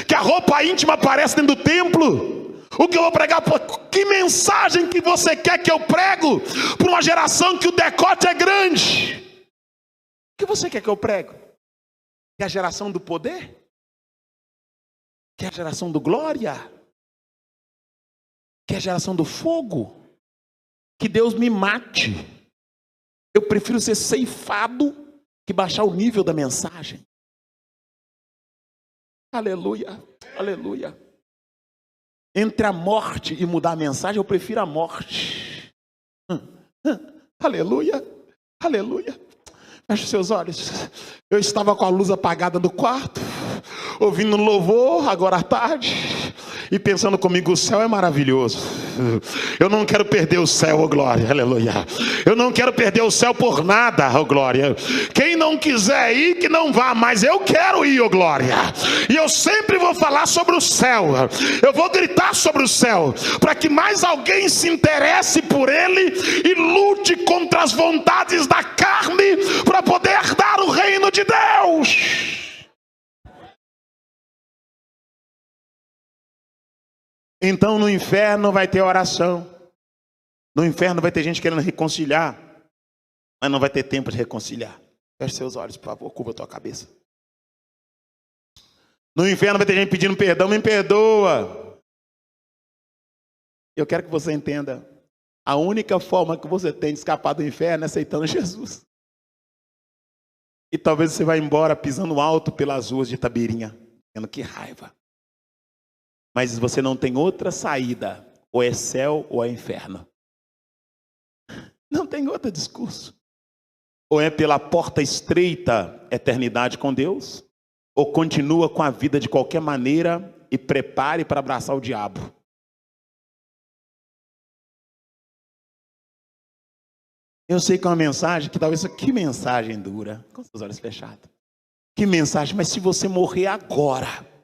que a roupa íntima aparece dentro do templo? O que eu vou pregar? Que mensagem que você quer que eu prego para uma geração que o decote é grande? O que você quer que eu prego? Que é a geração do poder? Que é a geração do glória? Que é a geração do fogo? Que Deus me mate. Eu prefiro ser ceifado que baixar o nível da mensagem. Aleluia, aleluia. Entre a morte e mudar a mensagem, eu prefiro a morte. Aleluia, aleluia. Feche seus olhos. Eu estava com a luz apagada no quarto, ouvindo louvor agora à tarde, e pensando comigo: o céu é maravilhoso. Eu não quero perder o céu, oh glória, aleluia. Eu não quero perder o céu por nada, oh glória. Quem não quiser ir, que não vá, mas eu quero ir, oh glória. E eu sempre vou falar sobre o céu. Eu vou gritar sobre o céu, para que mais alguém se interesse por ele e lute contra as vontades da carne, para poder herdar o reino de Deus. Então no inferno vai ter oração. No inferno vai ter gente querendo reconciliar, mas não vai ter tempo de reconciliar. Feche seus olhos, por favor, curva a tua cabeça. No inferno vai ter gente pedindo perdão: me perdoa. Eu quero que você entenda: a única forma que você tem de escapar do inferno é aceitando Jesus. E talvez você vá embora pisando alto pelas ruas de Itabirinha, dizendo: que raiva. Mas você não tem outra saída. Ou é céu ou é inferno. Não tem outro discurso. Ou é pela porta estreita, eternidade com Deus, ou continua com a vida de qualquer maneira e prepare para abraçar o diabo. Eu sei que é uma mensagem que talvez... Que mensagem dura, com seus olhos fechados. Que mensagem, mas se você morrer agora,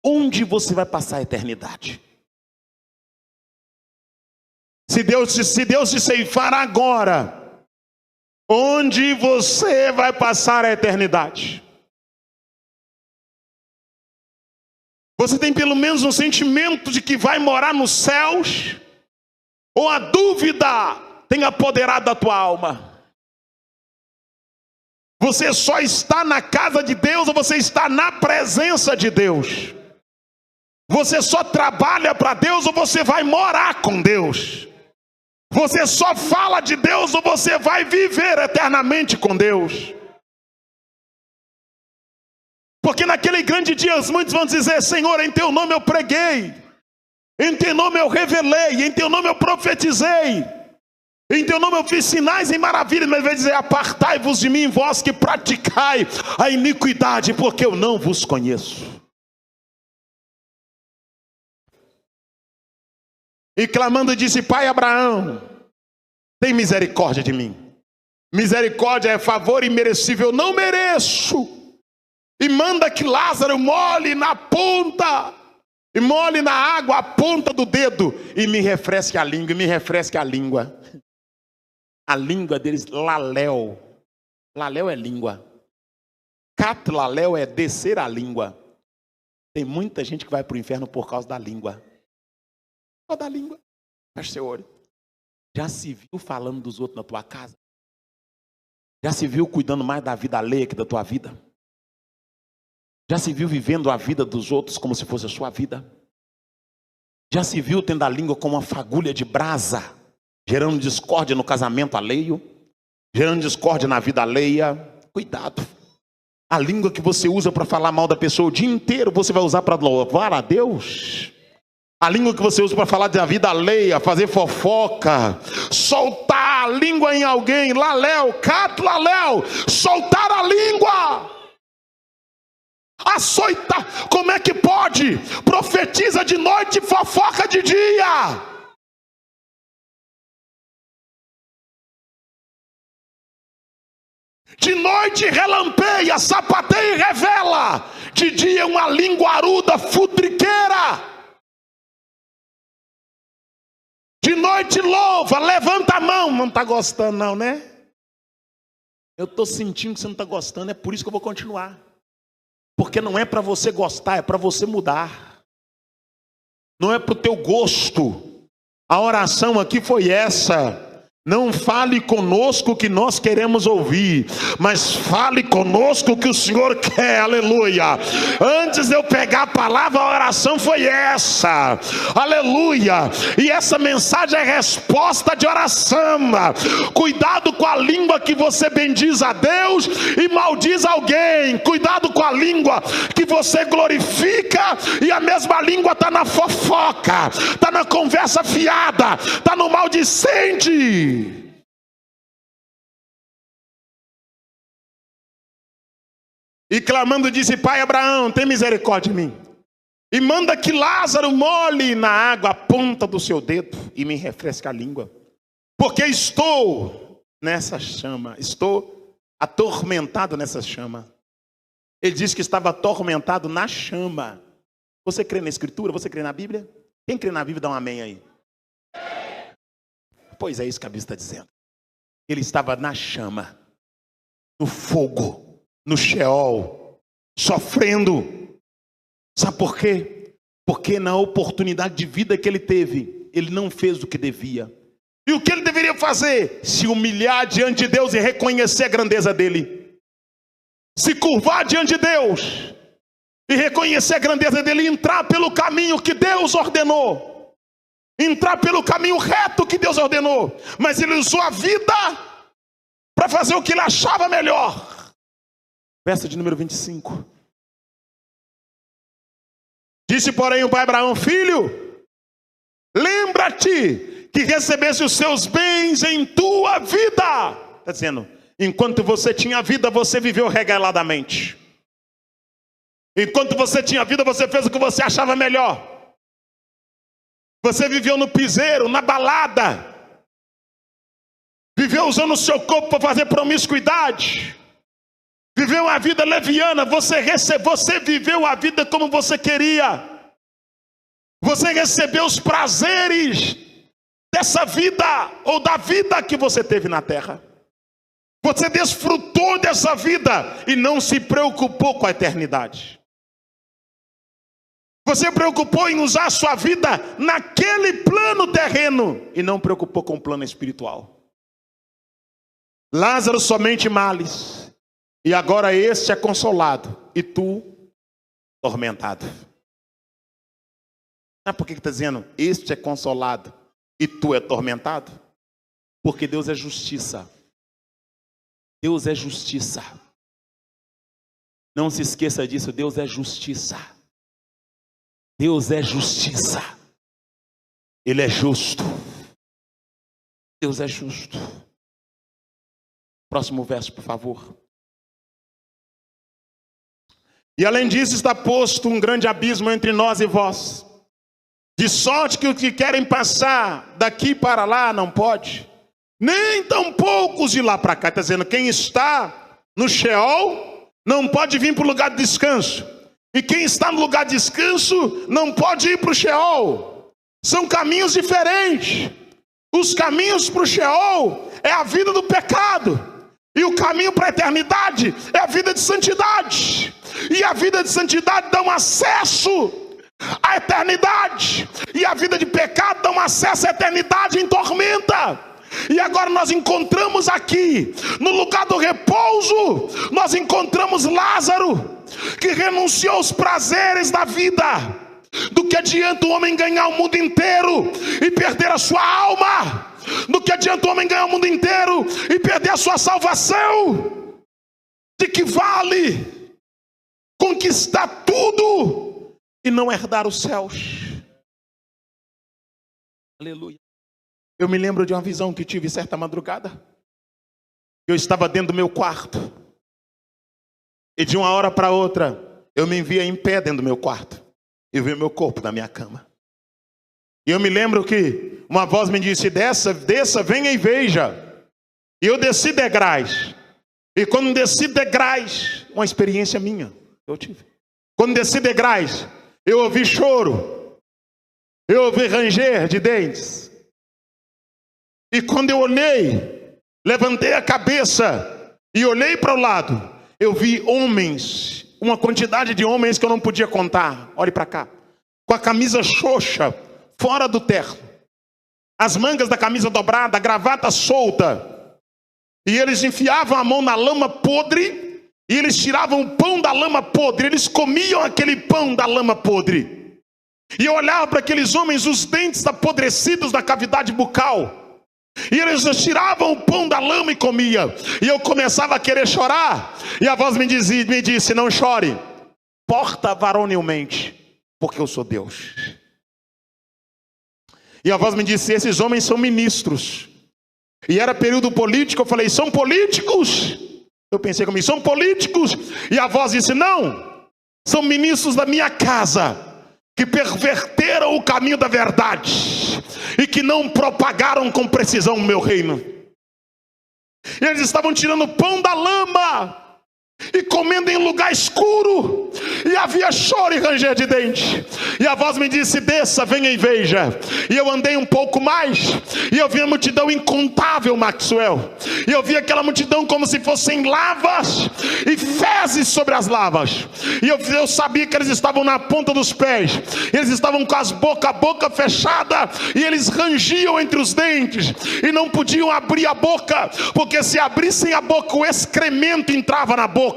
onde você vai passar a eternidade? Se Deus te ceifar agora, onde você vai passar a eternidade? Você tem pelo menos um sentimento de que vai morar nos céus? Ou a dúvida tem apoderado da tua alma? Você só está na casa de Deus ou você está na presença de Deus? Você só trabalha para Deus ou você vai morar com Deus? Você só fala de Deus ou você vai viver eternamente com Deus? Porque naquele grande dia muitos vão dizer: Senhor, em teu nome eu preguei, em teu nome eu revelei, em teu nome eu profetizei. Em teu nome eu fiz sinais e maravilhas, mas vai dizer: apartai-vos de mim, vós que praticai a iniquidade, porque eu não vos conheço. E clamando disse: Pai Abraão, tem misericórdia de mim. Misericórdia é favor imerecível, eu não mereço. E manda que Lázaro molhe na ponta, e molhe na água a ponta do dedo, e me refresque a língua, e me refresque a língua. A língua deles, laléu. Laléu é língua. Catlaléu é descer a língua. Tem muita gente que vai para o inferno por causa da língua. Só da língua. Feche seu olho. Já se viu falando dos outros na tua casa? Já se viu cuidando mais da vida alheia que da tua vida? Já se viu vivendo a vida dos outros como se fosse a sua vida? Já se viu tendo a língua como uma fagulha de brasa, gerando discórdia no casamento alheio, gerando discórdia na vida alheia? Cuidado. A língua que você usa para falar mal da pessoa o dia inteiro, você vai usar para louvar a Deus? A língua que você usa para falar da vida alheia, fazer fofoca, soltar a língua em alguém, laléu, catlaléu, soltar a língua. Açoita, como é que pode? Profetiza de noite, fofoca de dia. De noite relampeia, sapateia e revela. De dia uma linguaruda futriqueira. De noite louva, levanta a mão. Não está gostando não, né? Eu estou sentindo que você não está gostando, é por isso que eu vou continuar. Porque não é para você gostar, é para você mudar. Não é para o teu gosto. A oração aqui foi essa: não fale conosco o que nós queremos ouvir, mas fale conosco o que o Senhor quer, aleluia. Antes de eu pegar a palavra, a oração foi essa, aleluia. E essa mensagem é resposta de oração. Cuidado com a língua que você bendiz a Deus e maldiz alguém. Cuidado com a língua que você glorifica e a mesma língua está na fofoca, está na conversa fiada, está no maldicente. E clamando disse: Pai Abraão, tem misericórdia de mim, e manda que Lázaro molhe na água a ponta do seu dedo e me refresque a língua, porque estou nessa chama, estou atormentado nessa chama. Ele disse que estava atormentado na chama. Você crê na Escritura? Você crê na Bíblia? Quem crê na Bíblia dá um amém aí. Pois é isso que a Bíblia está dizendo. Ele estava na chama, no fogo, no Sheol, sofrendo. Sabe por quê? Porque na oportunidade de vida que ele teve, ele não fez o que devia. E o que ele deveria fazer? Se humilhar diante de Deus e reconhecer a grandeza dele. Se curvar diante de Deus e reconhecer a grandeza dele, e entrar pelo caminho que Deus ordenou. Entrar pelo caminho reto que Deus ordenou. Mas ele usou a vida para fazer o que ele achava melhor. Verso de número 25. Disse, porém, o pai Abraão: filho, lembra-te que recebeste os seus bens em tua vida. Está dizendo, enquanto você tinha vida, você viveu regaladamente. Enquanto você tinha vida, você fez o que você achava melhor. Você viveu no piseiro, na balada. Viveu usando o seu corpo para fazer promiscuidade. Viveu uma vida leviana. Você viveu a vida como você queria. Você recebeu os prazeres dessa vida, ou da vida que você teve na terra. Você desfrutou dessa vida e não se preocupou com a eternidade. Você preocupou em usar a sua vida naquele plano terreno e não preocupou com o plano espiritual. Lázaro somente males, e agora este é consolado, e tu tormentado. Sabe por que está dizendo, este é consolado, e tu é tormentado? Porque Deus é justiça. Deus é justiça. Não se esqueça disso, Deus é justiça. Deus é justiça. Ele é justo. Deus é justo. Próximo verso, por favor. E além disso está posto um grande abismo entre nós e vós, de sorte que os que querem passar daqui para lá não pode, nem tão poucos de lá para cá. Está dizendo, quem está no Sheol não pode vir para o lugar de descanso, e quem está no lugar de descanso não pode ir para o Sheol. São caminhos diferentes. Os caminhos para o Sheol é a vida do pecado, e o caminho para a eternidade é a vida de santidade. E a vida de santidade dá um acesso à eternidade, e a vida de pecado dá um acesso à eternidade em tormenta. E agora nós encontramos aqui, no lugar do repouso, nós encontramos Lázaro, que renunciou aos prazeres da vida. Do que adianta o homem ganhar o mundo inteiro e perder a sua alma? Do que adianta o homem ganhar o mundo inteiro e perder a sua salvação? De que vale conquistar tudo e não herdar os céus? Aleluia. Eu me lembro de uma visão que tive certa madrugada. Eu estava dentro do meu quarto, e de uma hora para outra eu me via em pé dentro do meu quarto e vi meu corpo na minha cama. E eu me lembro que uma voz me disse, desça, venha e veja. E eu desci degraus. E quando desci degraus, uma experiência minha eu tive. Quando desci degraus, eu ouvi choro, eu ouvi ranger de dentes. E quando eu olhei, levantei a cabeça e olhei para o lado, eu vi homens, uma quantidade de homens que eu não podia contar. Olhe para cá, com a camisa xoxa, fora do terno, as mangas da camisa dobrada, a gravata solta, e eles enfiavam a mão na lama podre, e eles tiravam o pão da lama podre, eles comiam aquele pão da lama podre. E eu olhava para aqueles homens, os dentes apodrecidos na cavidade bucal, e eles tiravam o pão da lama e comiam. E eu começava a querer chorar, e a voz me disse, não chore, porta varonilmente, porque eu sou Deus. E a voz me disse, esses homens são ministros. E era período político, eu falei, são políticos? Eu pensei comigo, são políticos? E a voz disse, não, são ministros da minha casa, que perverteram o caminho da verdade, e que não propagaram com precisão o meu reino. E eles estavam tirando o pão da lama, e comendo em lugar escuro, e havia choro e ranger de dente. E a voz me disse, desça, venha e veja. E eu andei um pouco mais, e eu vi a multidão incontável, Maxwell. E eu vi aquela multidão como se fossem lavas, e fezes sobre as lavas. E eu sabia que eles estavam na ponta dos pés, eles estavam com a boca fechada, e eles rangiam entre os dentes, e não podiam abrir a boca, porque se abrissem a boca, o excremento entrava na boca.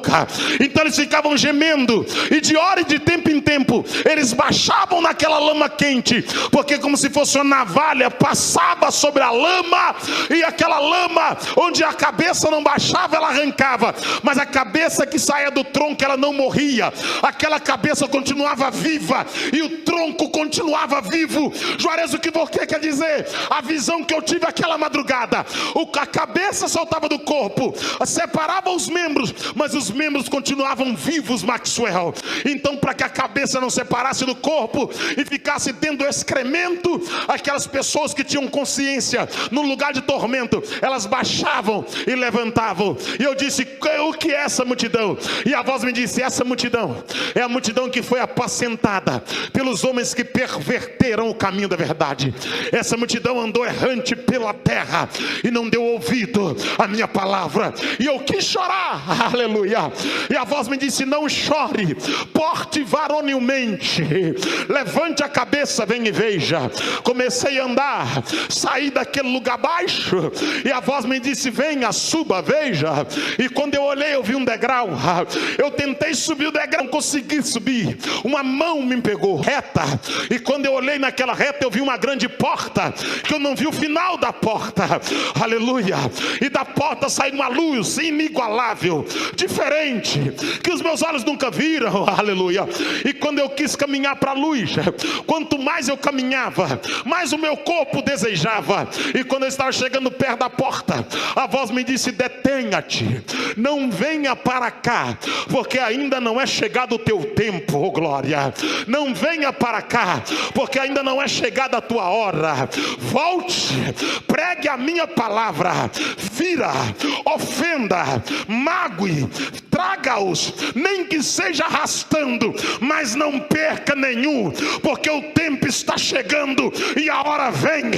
Então eles ficavam gemendo, e de hora e de tempo em tempo eles baixavam naquela lama quente, porque como se fosse uma navalha, passava sobre a lama, e aquela lama onde a cabeça não baixava, ela arrancava, mas a cabeça que saía do tronco, ela não morria, aquela cabeça continuava viva, e o tronco continuava vivo. Juarez, o que você quer dizer? A visão que eu tive aquela madrugada, a cabeça saltava do corpo, separava os membros, mas os membros continuavam vivos, Maxwell. Então, para que a cabeça não separasse do corpo e ficasse dentro do excremento, aquelas pessoas que tinham consciência no lugar de tormento, elas baixavam e levantavam. E eu disse, o que é essa multidão? E a voz me disse, essa multidão é a multidão que foi apacentada pelos homens que perverteram o caminho da verdade. Essa multidão andou errante pela terra e não deu ouvido à minha palavra, e eu quis chorar, aleluia. E a voz me disse, não chore, porte varonilmente, levante a cabeça, venha e veja. Comecei a andar, saí daquele lugar baixo, e a voz me disse, venha, suba, veja. E quando eu olhei, eu vi um degrau, Eu tentei subir o degrau, não consegui subir. Uma mão me pegou reta, e quando eu olhei naquela reta, eu vi uma grande porta, que eu não vi o final da porta. Aleluia. E da porta saiu uma luz inigualável, diferente, que os meus olhos nunca viram. Aleluia. E quando eu quis caminhar para a luz, quanto mais eu caminhava, mais o meu corpo desejava. E quando eu estava chegando perto da porta, a voz me disse: detenha-te, não venha para cá, porque ainda não é chegado o teu tempo. Oh glória. Não venha para cá, porque ainda não é chegada a tua hora. Volte, pregue a minha palavra, fira, ofenda, magoe, traga-os, nem que seja arrastando, mas não perca nenhum, porque o tempo está chegando e a hora vem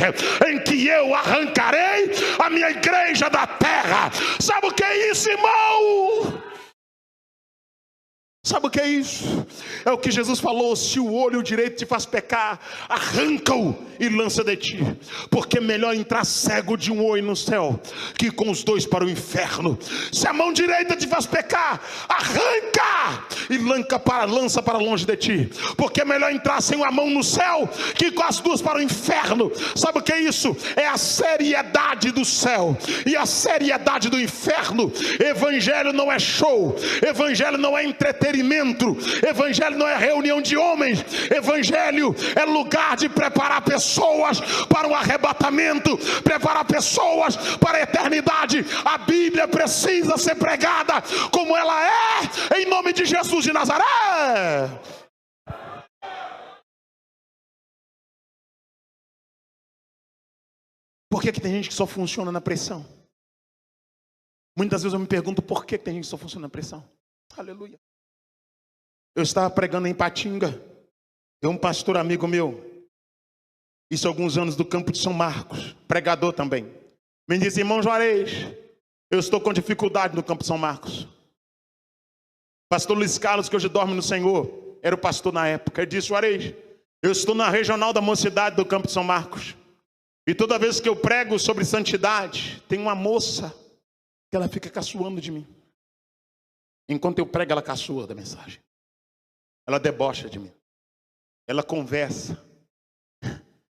em que eu arrancarei a minha igreja da terra. Sabe o que é isso, irmão? Sabe o que é isso? É o que Jesus falou: se o olho direito te faz pecar, arranca-o e lança de ti, porque é melhor entrar cego de um olho no céu, que com os dois para o inferno. Se a mão direita te faz pecar, arranca e lança para longe de ti, porque é melhor entrar sem uma mão no céu, que com as duas para o inferno. Sabe o que é isso? É a seriedade do céu e a seriedade do inferno. Evangelho não é show, evangelho não é entretenimento, evangelho não é reunião de homens, evangelho é lugar de preparar pessoas para o arrebatamento, preparar pessoas para a eternidade. A Bíblia precisa ser pregada como ela é, em nome de Jesus de Nazaré. Por que tem gente que só funciona na pressão? Muitas vezes eu me pergunto por que tem gente que só funciona na pressão. Aleluia. Eu estava pregando em Patinga, e um pastor amigo meu, isso há alguns anos, do campo de São Marcos, pregador também, me disse: irmão Juarez, eu estou com dificuldade no campo de São Marcos. Pastor Luiz Carlos, que hoje dorme no Senhor, era o pastor na época. Ele disse: Juarez, eu estou na regional da mocidade do campo de São Marcos, e toda vez que eu prego sobre santidade, tem uma moça que ela fica caçoando de mim. Enquanto eu prego, ela caçoa da mensagem. Ela debocha de mim, ela conversa,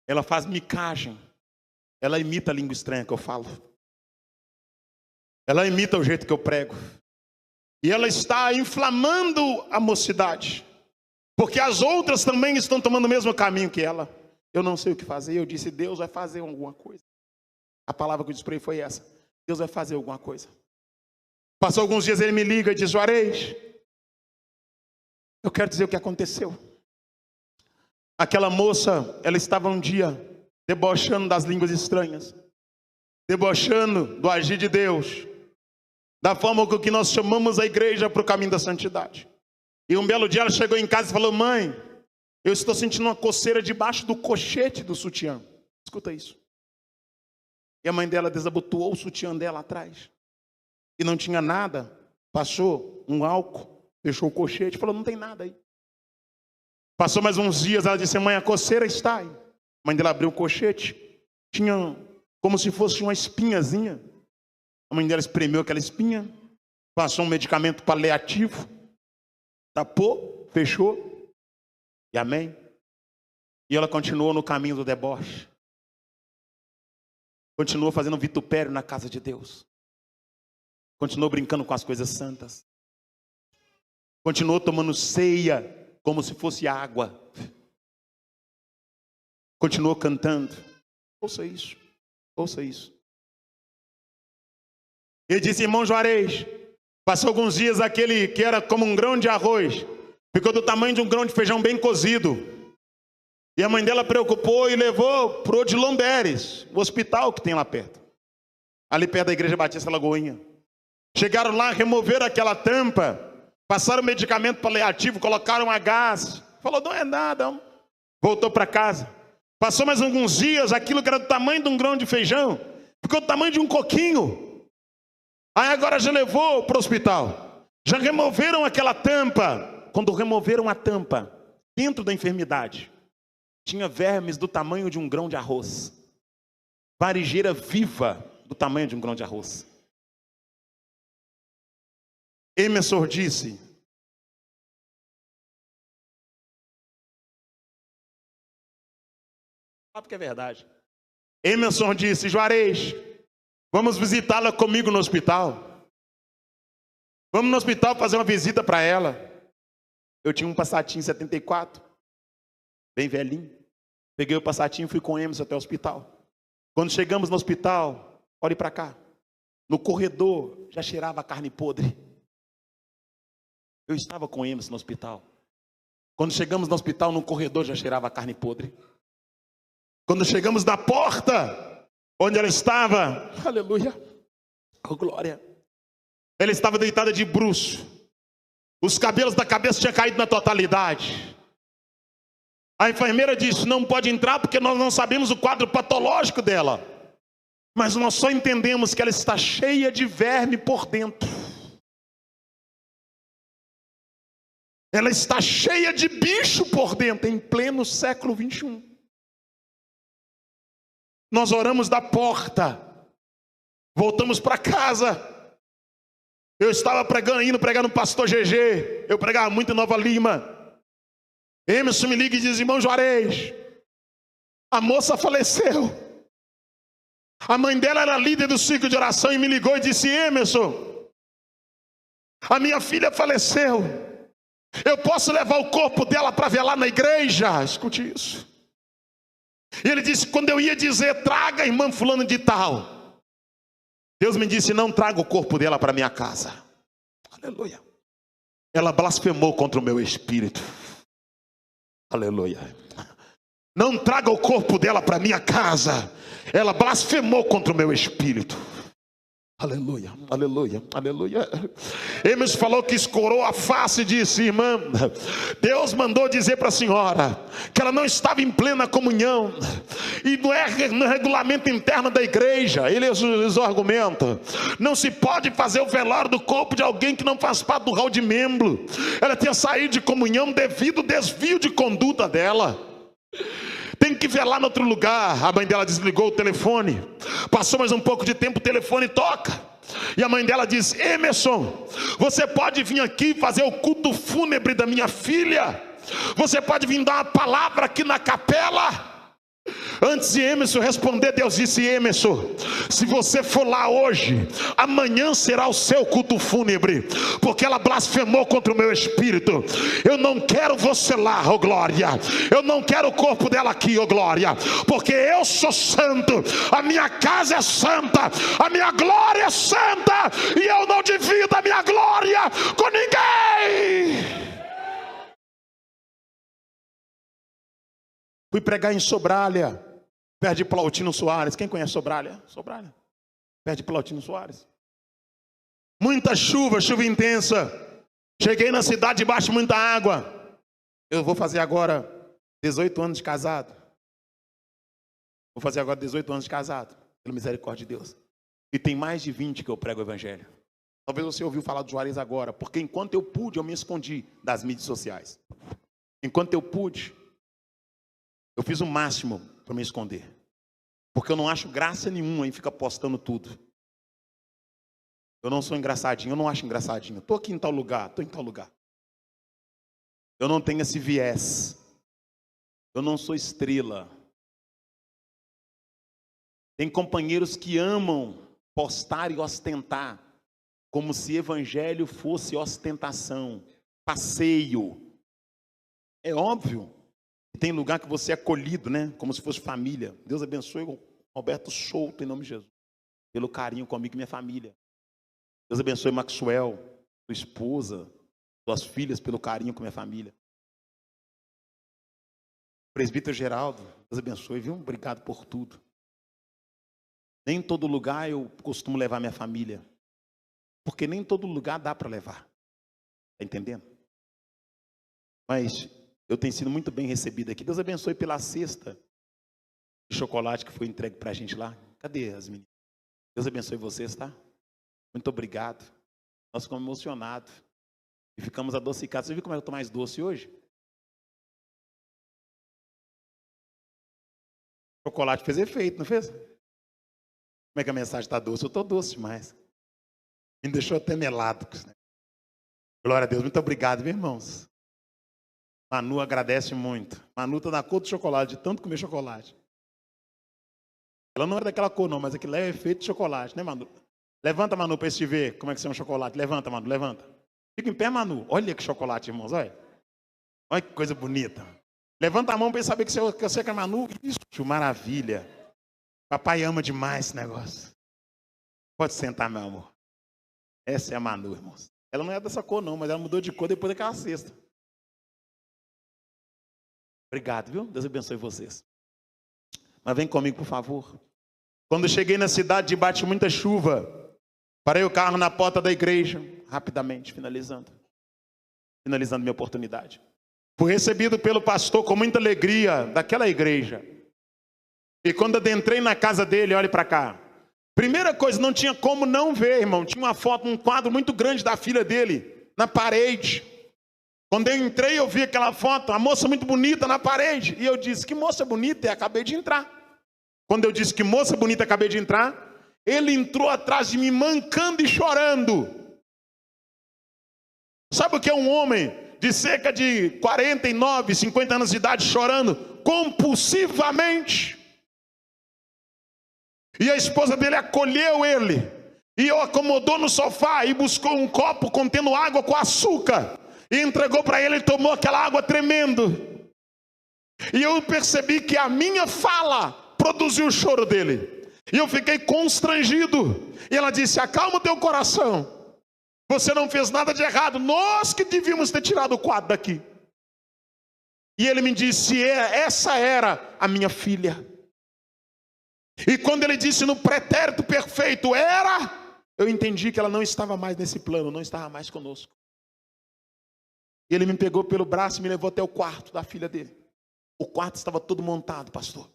ela faz micagem, ela imita a língua estranha que eu falo, ela imita o jeito que eu prego, e ela está inflamando a mocidade, porque as outras também estão tomando o mesmo caminho que ela. Eu não sei o que fazer. Eu disse: Deus vai fazer alguma coisa. A palavra que eu disse para ele foi essa: Deus vai fazer alguma coisa. Passou alguns dias, ele me liga e diz: Juarez, eu quero dizer o que aconteceu. Aquela moça, ela estava um dia debochando das línguas estranhas, debochando do agir de Deus, da forma com que nós chamamos a igreja para o caminho da santidade. E um belo dia ela chegou em casa e falou: mãe, eu estou sentindo uma coceira debaixo do cochete do sutiã. Escuta isso. E a mãe dela desabotoou o sutiã dela atrás, e não tinha nada. Passou um álcool, fechou o cochete, falou: não tem nada aí. Passou mais uns dias, ela disse: mãe, a coceira está aí. A mãe dela abriu o cochete, tinha como se fosse uma espinhazinha. A mãe dela espremeu aquela espinha, passou um medicamento paliativo, tapou, fechou, e amém. E ela continuou no caminho do deboche, continuou fazendo vitupério na casa de Deus, continuou brincando com as coisas santas, continuou tomando ceia como se fosse água, continuou cantando. Ouça isso, ouça isso. Ele disse: irmão Juarez, passou alguns dias, aquele que era como um grão de arroz ficou do tamanho de um grão de feijão bem cozido. E a mãe dela preocupou e levou para o Odilon Beres, o hospital que tem lá perto, ali perto da Igreja Batista Lagoinha. Chegaram lá, removeram aquela tampa, passaram medicamento paliativo, colocaram a gás. Falou: não é nada. Voltou para casa. Passou mais alguns dias, aquilo que era do tamanho de um grão de feijão ficou do tamanho de um coquinho. Aí agora já levou para o hospital. Já removeram aquela tampa. Quando removeram a tampa, dentro da enfermidade tinha vermes do tamanho de um grão de arroz. Varejeira viva do tamanho de um grão de arroz. Emerson disse: porque é verdade. Emerson disse: Juarez, vamos visitá-la comigo no hospital. Vamos no hospital fazer uma visita para ela. Eu tinha um Passatinho 74, bem velhinho. Peguei o Passatinho e fui com o Emerson até o hospital. Quando chegamos no hospital, olhe para cá, no corredor já cheirava carne podre. Eu estava com o Emerson no hospital. Quando chegamos no hospital, no corredor já cheirava carne podre. Quando chegamos na porta onde ela estava, aleluia, oh glória, ela estava deitada de bruço. Os cabelos da cabeça tinham caído na totalidade. A enfermeira disse: não pode entrar porque nós não sabemos o quadro patológico dela. Mas nós só entendemos que ela está cheia de verme por dentro. Ela está cheia de bicho por dentro, em pleno século 21. Nós oramos da porta, voltamos para casa. Eu estava indo pregar no pastor GG. Eu pregava muito em Nova Lima. Emerson me liga e diz: irmão Juarez, a moça faleceu. A mãe dela era líder do ciclo de oração e me ligou e disse: Emerson, a minha filha faleceu. Eu posso levar o corpo dela para velar na igreja? Escute isso. E ele disse: quando eu ia dizer, traga a irmã fulano de tal, Deus me disse: não traga o corpo dela para minha casa. Aleluia. Ela blasfemou contra o meu espírito. Aleluia. Não traga o corpo dela para minha casa. Ela blasfemou contra o meu espírito. Aleluia, aleluia, aleluia. Emerson falou que escorou a face e disse: irmã, Deus mandou dizer para a senhora que ela não estava em plena comunhão. E não é no regulamento interno da igreja. Eles argumentam: não se pode fazer o velório do corpo de alguém que não faz parte do hall de membro. Ela tinha saído de comunhão devido ao desvio de conduta dela. Tem que velar em outro lugar. A mãe dela desligou o telefone. Passou mais um pouco de tempo, o telefone toca. E a mãe dela diz: Emerson, você pode vir aqui fazer o culto fúnebre da minha filha? Você pode vir dar uma palavra aqui na capela? Antes de Emerson responder, Deus disse: Emerson, se você for lá hoje, amanhã será o seu culto fúnebre, porque ela blasfemou contra o meu espírito. Eu não quero você lá, oh glória. Eu não quero o corpo dela aqui, oh glória, porque eu sou santo, a minha casa é santa, a minha glória é santa, e eu não divido a minha glória com ninguém. Fui pregar em Sobralha, perto de Plautino Soares. Quem conhece Sobralha? Sobralha, perto de Plautino Soares. Muita chuva, chuva intensa. Cheguei na cidade debaixo de muita água. Eu vou fazer agora 18 anos de casado. Vou fazer agora 18 anos de casado, pela misericórdia de Deus. E tem mais de 20 que eu prego o evangelho. Talvez você ouviu falar do Juarez agora, porque enquanto eu pude, eu me escondi das mídias sociais. Enquanto eu pude, eu fiz o máximo para me esconder. Porque eu não acho graça nenhuma em ficar postando tudo. Eu não sou engraçadinho, eu não acho engraçadinho. Estou aqui em tal lugar, estou em tal lugar. Eu não tenho esse viés. Eu não sou estrela. Tem companheiros que amam postar e ostentar, como se evangelho fosse ostentação, passeio. É óbvio. Tem lugar que você é acolhido, né? Como se fosse família. Deus abençoe o Roberto Souto, em nome de Jesus, pelo carinho comigo e minha família. Deus abençoe Maxwell, sua esposa, suas filhas, pelo carinho com minha família. Presbítero Geraldo, Deus abençoe, viu? Obrigado por tudo. Nem em todo lugar eu costumo levar minha família, porque nem em todo lugar dá para levar. Está entendendo? Mas eu tenho sido muito bem recebido aqui. Deus abençoe pela cesta de chocolate que foi entregue para a gente lá. Cadê as meninas? Deus abençoe vocês, tá? Muito obrigado. Nós ficamos emocionados. E ficamos adocicados. Você viu como eu estou mais doce hoje? O chocolate fez efeito, não fez? Como é que a mensagem está doce? Eu estou doce demais. Me deixou até melado. Glória a Deus, muito obrigado, meus irmãos. Manu agradece muito. Manu está na cor do chocolate, de tanto comer chocolate. Ela não é daquela cor não, mas aquilo é efeito de chocolate, né, Manu? Levanta, Manu, para te ver como é que é um chocolate. Levanta, Manu, levanta. Fica em pé, Manu. Olha que chocolate, irmãos, olha. Olha que coisa bonita. Levanta a mão para saber que você é Manu. Isso, maravilha. Papai ama demais esse negócio. Pode sentar, meu amor. Essa é a Manu, irmãos. Ela não é dessa cor não, mas ela mudou de cor depois daquela cesta. Obrigado, viu? Deus abençoe vocês. Mas vem comigo, por favor. Quando cheguei na cidade, bate muita chuva. Parei o carro na porta da igreja. Rapidamente, finalizando minha oportunidade. Fui recebido pelo pastor com muita alegria daquela igreja. E quando adentrei na casa dele, olhe para cá. Primeira coisa, não tinha como não ver, irmão. Tinha uma foto, um quadro muito grande da filha dele na parede. Quando eu entrei, eu vi aquela foto, a moça muito bonita na parede. E eu disse, que moça bonita, e acabei de entrar. Quando eu disse que moça bonita, acabei de entrar, ele entrou atrás de mim, mancando e chorando. Sabe o que é um homem de cerca de 49, 50 anos de idade chorando compulsivamente? E a esposa dele acolheu ele e o acomodou no sofá e buscou um copo contendo água com açúcar e entregou para ele. Ele tomou aquela água tremendo. E eu percebi que a minha fala produziu o choro dele. E eu fiquei constrangido. E ela disse, acalma o teu coração. Você não fez nada de errado. Nós que devíamos ter tirado o quadro daqui. E ele me disse, essa era a minha filha. E quando ele disse no pretérito perfeito, era, eu entendi que ela não estava mais nesse plano, não estava mais conosco. E ele me pegou pelo braço e me levou até o quarto da filha dele. O quarto estava todo montado, pastor.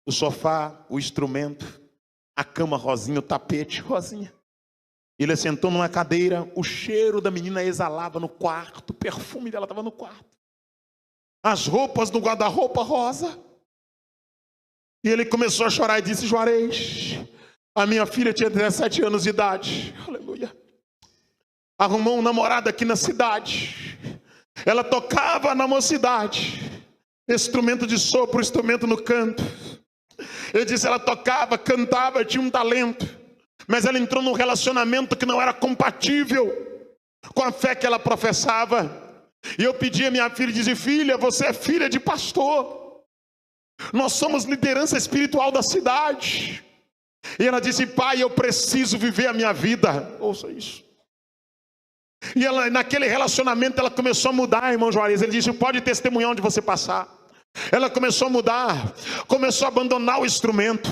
O sofá, o instrumento, a cama rosinha, o tapete rosinha. Ele sentou numa cadeira, o cheiro da menina exalava no quarto, o perfume dela estava no quarto. As roupas no guarda-roupa rosa. E ele começou a chorar e disse, Juarez, a minha filha tinha 17 anos de idade. Aleluia. Arrumou um namorado aqui na cidade. Ela tocava na mocidade. Instrumento de sopro, instrumento no canto. Ele disse, ela tocava, cantava, tinha um talento. Mas ela entrou num relacionamento que não era compatível com a fé que ela professava. E eu pedi a minha filha e disse, filha, você é filha de pastor. Nós somos liderança espiritual da cidade. E ela disse, pai, eu preciso viver a minha vida. Ouça isso. E ela, naquele relacionamento, ela começou a mudar, irmão Juarez. Ele disse, pode testemunhar onde você passar. Ela começou a mudar, começou a abandonar o instrumento,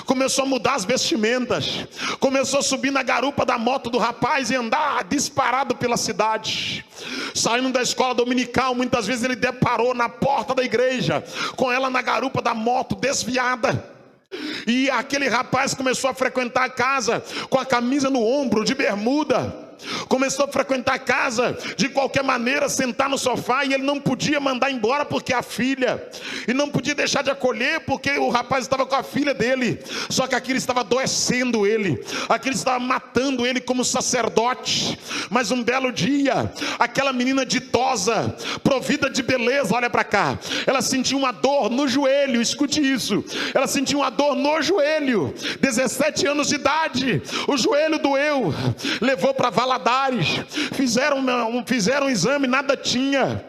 começou a mudar as vestimentas, começou a subir na garupa da moto do rapaz e andar disparado pela cidade. Saindo da escola dominical, muitas vezes ele deparou na porta da igreja com ela na garupa da moto desviada. E aquele rapaz começou a frequentar a casa com a camisa no ombro, de bermuda. Começou a frequentar a casa de qualquer maneira, sentar no sofá, e ele não podia mandar embora porque a filha, e não podia deixar de acolher porque o rapaz estava com a filha dele. Só que aquilo estava adoecendo ele, aquilo estava matando ele como sacerdote. Mas um belo dia, aquela menina ditosa, provida de beleza, olha para cá, ela sentiu uma dor no joelho, escute isso, ela sentiu uma dor no joelho, 17 anos de idade, o joelho doeu, levou para Valadares, fizeram um exame, nada tinha,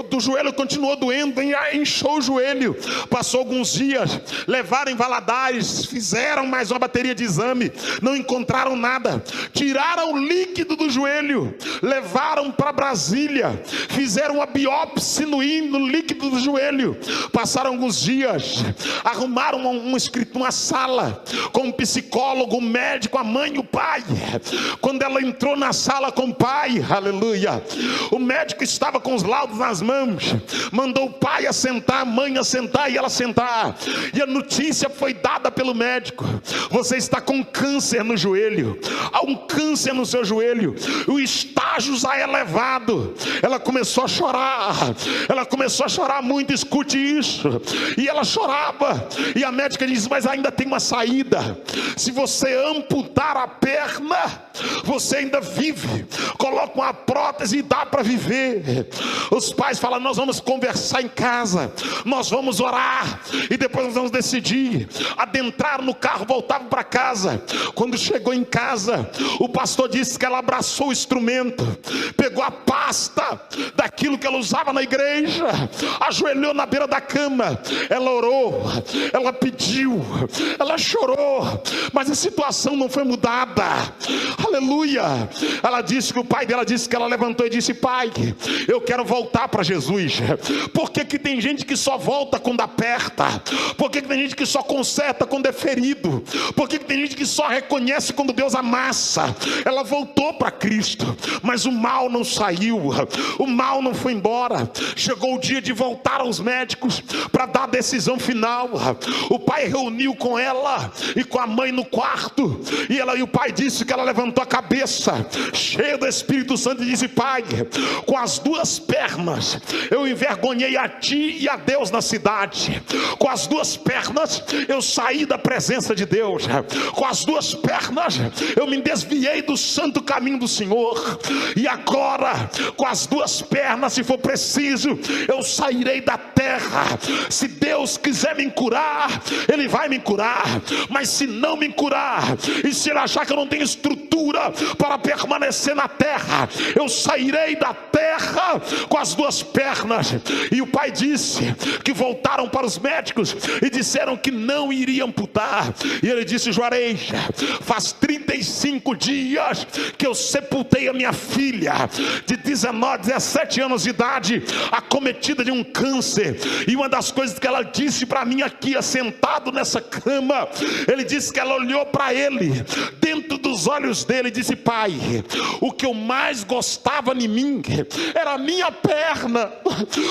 do joelho continuou doendo, inchou o joelho. Passou alguns dias, levaram em Valadares, fizeram mais uma bateria de exame, não encontraram nada, tiraram o líquido do joelho, levaram para Brasília, fizeram uma biópsia no líquido do joelho. Passaram alguns dias, arrumaram uma sala com um psicólogo, um médico, a mãe e o pai. Quando ela entrou na sala com o pai, aleluia, o médico estava com os laudos nas mãos, mandou o pai assentar, a mãe assentar e ela sentar, e a notícia foi dada pelo médico: você está com câncer no joelho, há um câncer no seu joelho, o estágio já é elevado. Ela começou a chorar muito, escute isso, e ela chorava, e a médica disse, mas ainda tem uma saída, se você amputar a perna, você ainda vive vive. Coloca uma prótese e dá para viver. Os pais falam: nós vamos conversar em casa, nós vamos orar, e depois nós vamos decidir. Adentraram no carro, voltavam para casa. Quando chegou em casa, o pastor disse que ela abraçou o instrumento, pegou a pasta daquilo que ela usava na igreja, ajoelhou na beira da cama, ela orou, ela pediu, ela chorou, mas a situação não foi mudada. Aleluia. Ela disse que o pai dela disse que ela levantou e disse: pai, eu quero voltar para Jesus. Por que que tem gente que só volta quando aperta? Por que que tem gente que só conserta quando é ferido? Por que que tem gente que só reconhece quando Deus amassa? Ela voltou para Cristo, mas o mal não saiu, o mal não foi embora. Chegou o dia de voltar aos médicos para dar a decisão final. O pai reuniu com ela e com a mãe no quarto, e o pai disse que ela levantou a cabeça, cheia do Espírito Santo, e disse: pai, com as duas pernas eu envergonhei a ti e a Deus na cidade. Com as duas pernas eu saí da presença de Deus. Com as duas pernas eu me desviei do santo caminho do Senhor. E agora, com as duas pernas, se for preciso, eu sairei da terra. Se Deus quiser me curar, Ele vai me curar. Mas se não me curar, e se Ele achar que eu não tenho estrutura para permanecer na terra, eu sairei da terra com as duas pernas. E o pai disse que voltaram para os médicos e disseram que não iriam amputar. E ele disse: Juarez, faz 35 dias que eu sepultei a minha filha de 17 anos de idade, acometida de um câncer. E uma das coisas que ela disse para mim aqui, sentado nessa cama, ele disse que ela olhou para ele, dentro dos olhos dele, e disse: pai, o que eu mais gostava em mim era a minha perna,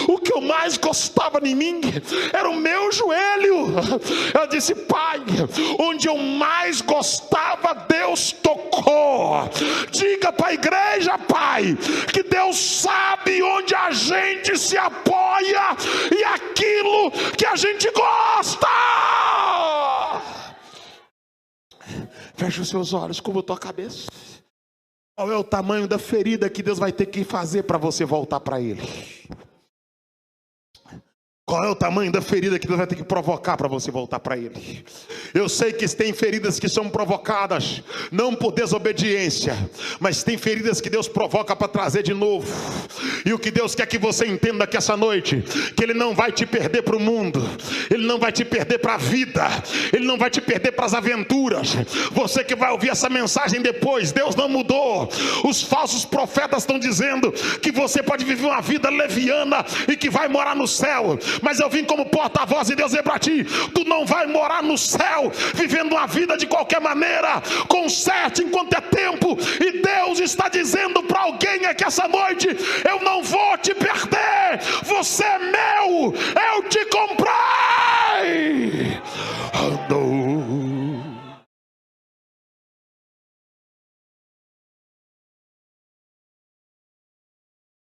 o que eu mais gostava em mim era o meu joelho. Ela disse: pai, onde eu mais gostava, Deus tocou. Diga para a igreja, pai, que Deus sabe onde a gente se apoia e aquilo que a gente gosta. Feche os seus olhos, curva a tua cabeça. Qual é o tamanho da ferida que Deus vai ter que fazer para você voltar para Ele? Qual é o tamanho da ferida que Deus vai ter que provocar para você voltar para Ele? Eu sei que tem feridas que são provocadas não por desobediência, mas tem feridas que Deus provoca para trazer de novo. E o que Deus quer que você entenda que essa noite, que Ele não vai te perder para o mundo, Ele não vai te perder para a vida, Ele não vai te perder para as aventuras. Você que vai ouvir essa mensagem depois, Deus não mudou. Os falsos profetas estão dizendo que você pode viver uma vida leviana e que vai morar no céu. Mas eu vim como porta-voz de Deus dizer para ti: tu não vai morar no céu vivendo uma vida de qualquer maneira. Conserte enquanto é tempo. E Deus está dizendo para alguém aqui essa noite: eu não vou te perder, você é meu, eu te comprei.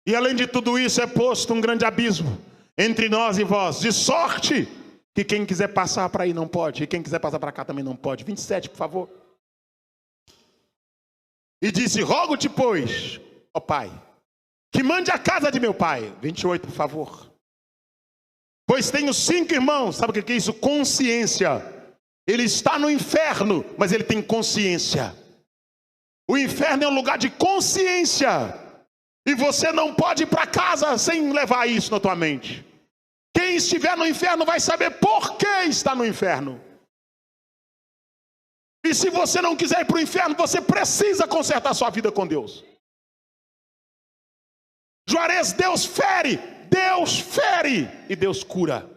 E além de tudo isso, é posto um grande abismo entre nós e vós, de sorte que quem quiser passar para aí não pode, e quem quiser passar para cá também não pode. 27, por favor. E disse: rogo-te, pois, ó pai, que mande a casa de meu pai. 28, por favor. Pois tenho 5 irmãos. Sabe o que é isso? Consciência. Ele está no inferno, mas ele tem consciência. O inferno é um lugar de consciência. E você não pode ir para casa sem levar isso na tua mente. Quem estiver no inferno vai saber por que está no inferno. E se você não quiser ir para o inferno, você precisa consertar sua vida com Deus. Juarez, Deus fere e Deus cura.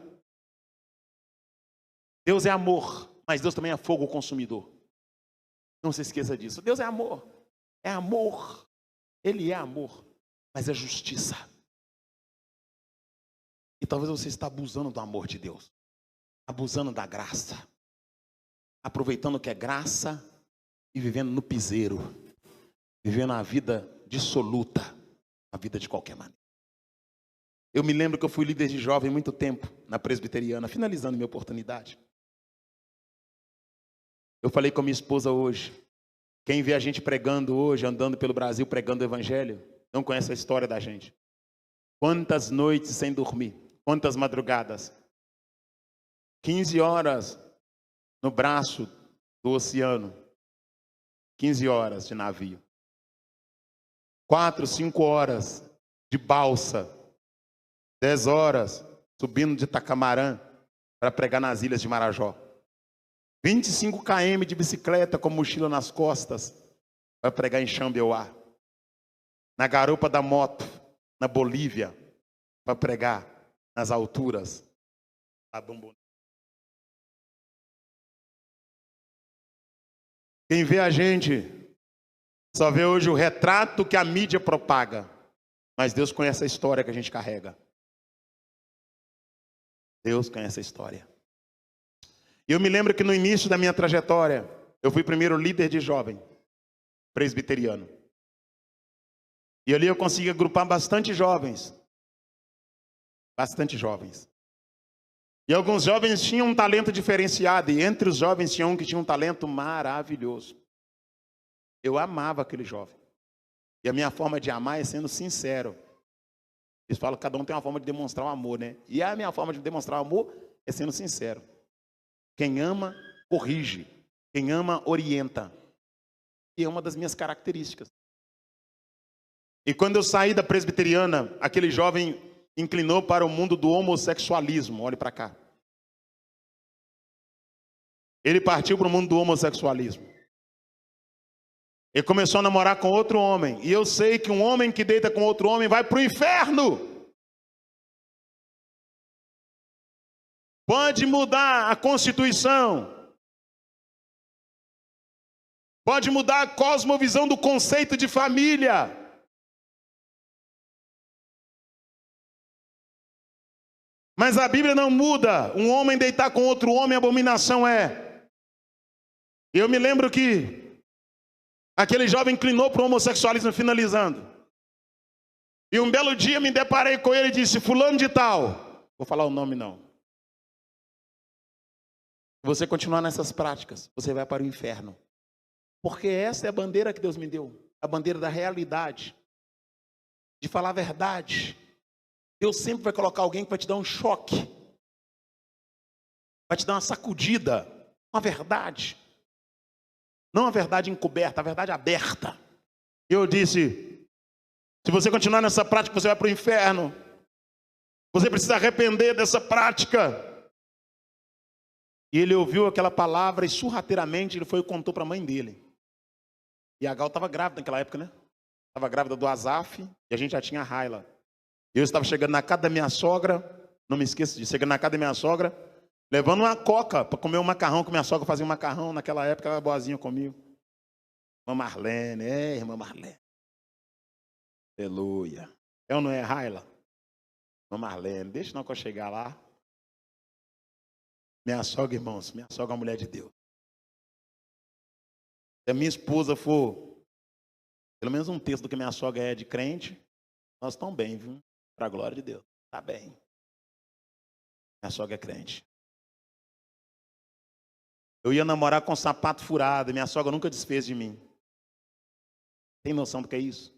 Deus é amor, mas Deus também é fogo consumidor. Não se esqueça disso. Deus é amor, Ele é amor, mas é justiça. E talvez você está abusando do amor de Deus, abusando da graça, aproveitando o que é graça e vivendo no piseiro, vivendo a vida dissoluta, a vida de qualquer maneira. Eu me lembro que eu fui líder de jovem muito tempo na presbiteriana, finalizando minha oportunidade. Eu falei com a minha esposa hoje, Quem vê a gente pregando hoje, andando pelo Brasil, pregando o evangelho, não conhece a história da gente. Quantas noites sem dormir, quantas madrugadas. 15 horas no braço do oceano, 15 horas de navio. 4, 5 horas de balsa, 10 horas subindo de Tacamarã para pregar nas ilhas de Marajó. 25 km de bicicleta com mochila nas costas para pregar em Xambeuá. Na garupa da moto, na Bolívia, para pregar nas alturas. Quem vê a gente só vê hoje o retrato que a mídia propaga. Mas Deus conhece a história que a gente carrega. Deus conhece a história. E eu me lembro que no início da minha trajetória, eu fui primeiro líder de jovem, presbiteriano. E ali eu consegui agrupar bastante jovens. Bastante jovens. E alguns jovens tinham um talento diferenciado. E entre os jovens tinha um que tinha um talento maravilhoso. Eu amava aquele jovem. E a minha forma de amar é sendo sincero. Eles falam que cada um tem uma forma de demonstrar o amor, né? E a minha forma de demonstrar o amor é sendo sincero. Quem ama, corrige. Quem ama, orienta. E é uma das minhas características. E quando eu saí da presbiteriana, aquele jovem inclinou para o mundo do homossexualismo. Olhe para cá. Ele partiu para o mundo do homossexualismo. Ele começou a namorar com outro homem. E eu sei que um homem que deita com outro homem vai para o inferno. Pode mudar a Constituição. Pode mudar a cosmovisão do conceito de família. Mas a Bíblia não muda. Um homem deitar com outro homem, abominação é. E eu me lembro que aquele jovem inclinou para o homossexualismo, finalizando. E um belo dia me deparei com ele e disse: fulano de tal, vou falar o nome não. Se você continuar nessas práticas, você vai para o inferno. Porque essa é a bandeira que Deus me deu. A bandeira da realidade. De falar a verdade. Deus sempre vai colocar alguém que vai te dar um choque. Vai te dar uma sacudida. Uma verdade. Não a verdade encoberta, a verdade aberta. Eu disse: se você continuar nessa prática, você vai para o inferno. Você precisa arrepender dessa prática. E ele ouviu aquela palavra e sorrateiramente ele foi e contou para a mãe dele. E a Gal estava grávida naquela época, né? Estava grávida do Asaf e a gente já tinha a Raila. Eu estava chegando na casa da minha sogra, não me esqueço disso, chegando na casa da minha sogra, levando uma coca para comer um macarrão, que minha sogra fazia um macarrão, naquela época ela era boazinha comigo. Irmã Marlene, irmã Marlene. Aleluia. É ou não é, Raila? Irmã Marlene, deixa não que eu chegar lá. Minha sogra, irmãos, minha sogra é uma mulher de Deus. Se a minha esposa for pelo menos um terço do que minha sogra é de crente, nós estamos bem, viu? Para a glória de Deus. Está bem. Minha sogra é crente. Eu ia namorar com sapato furado, minha sogra nunca desfez de mim. Tem noção do que é isso?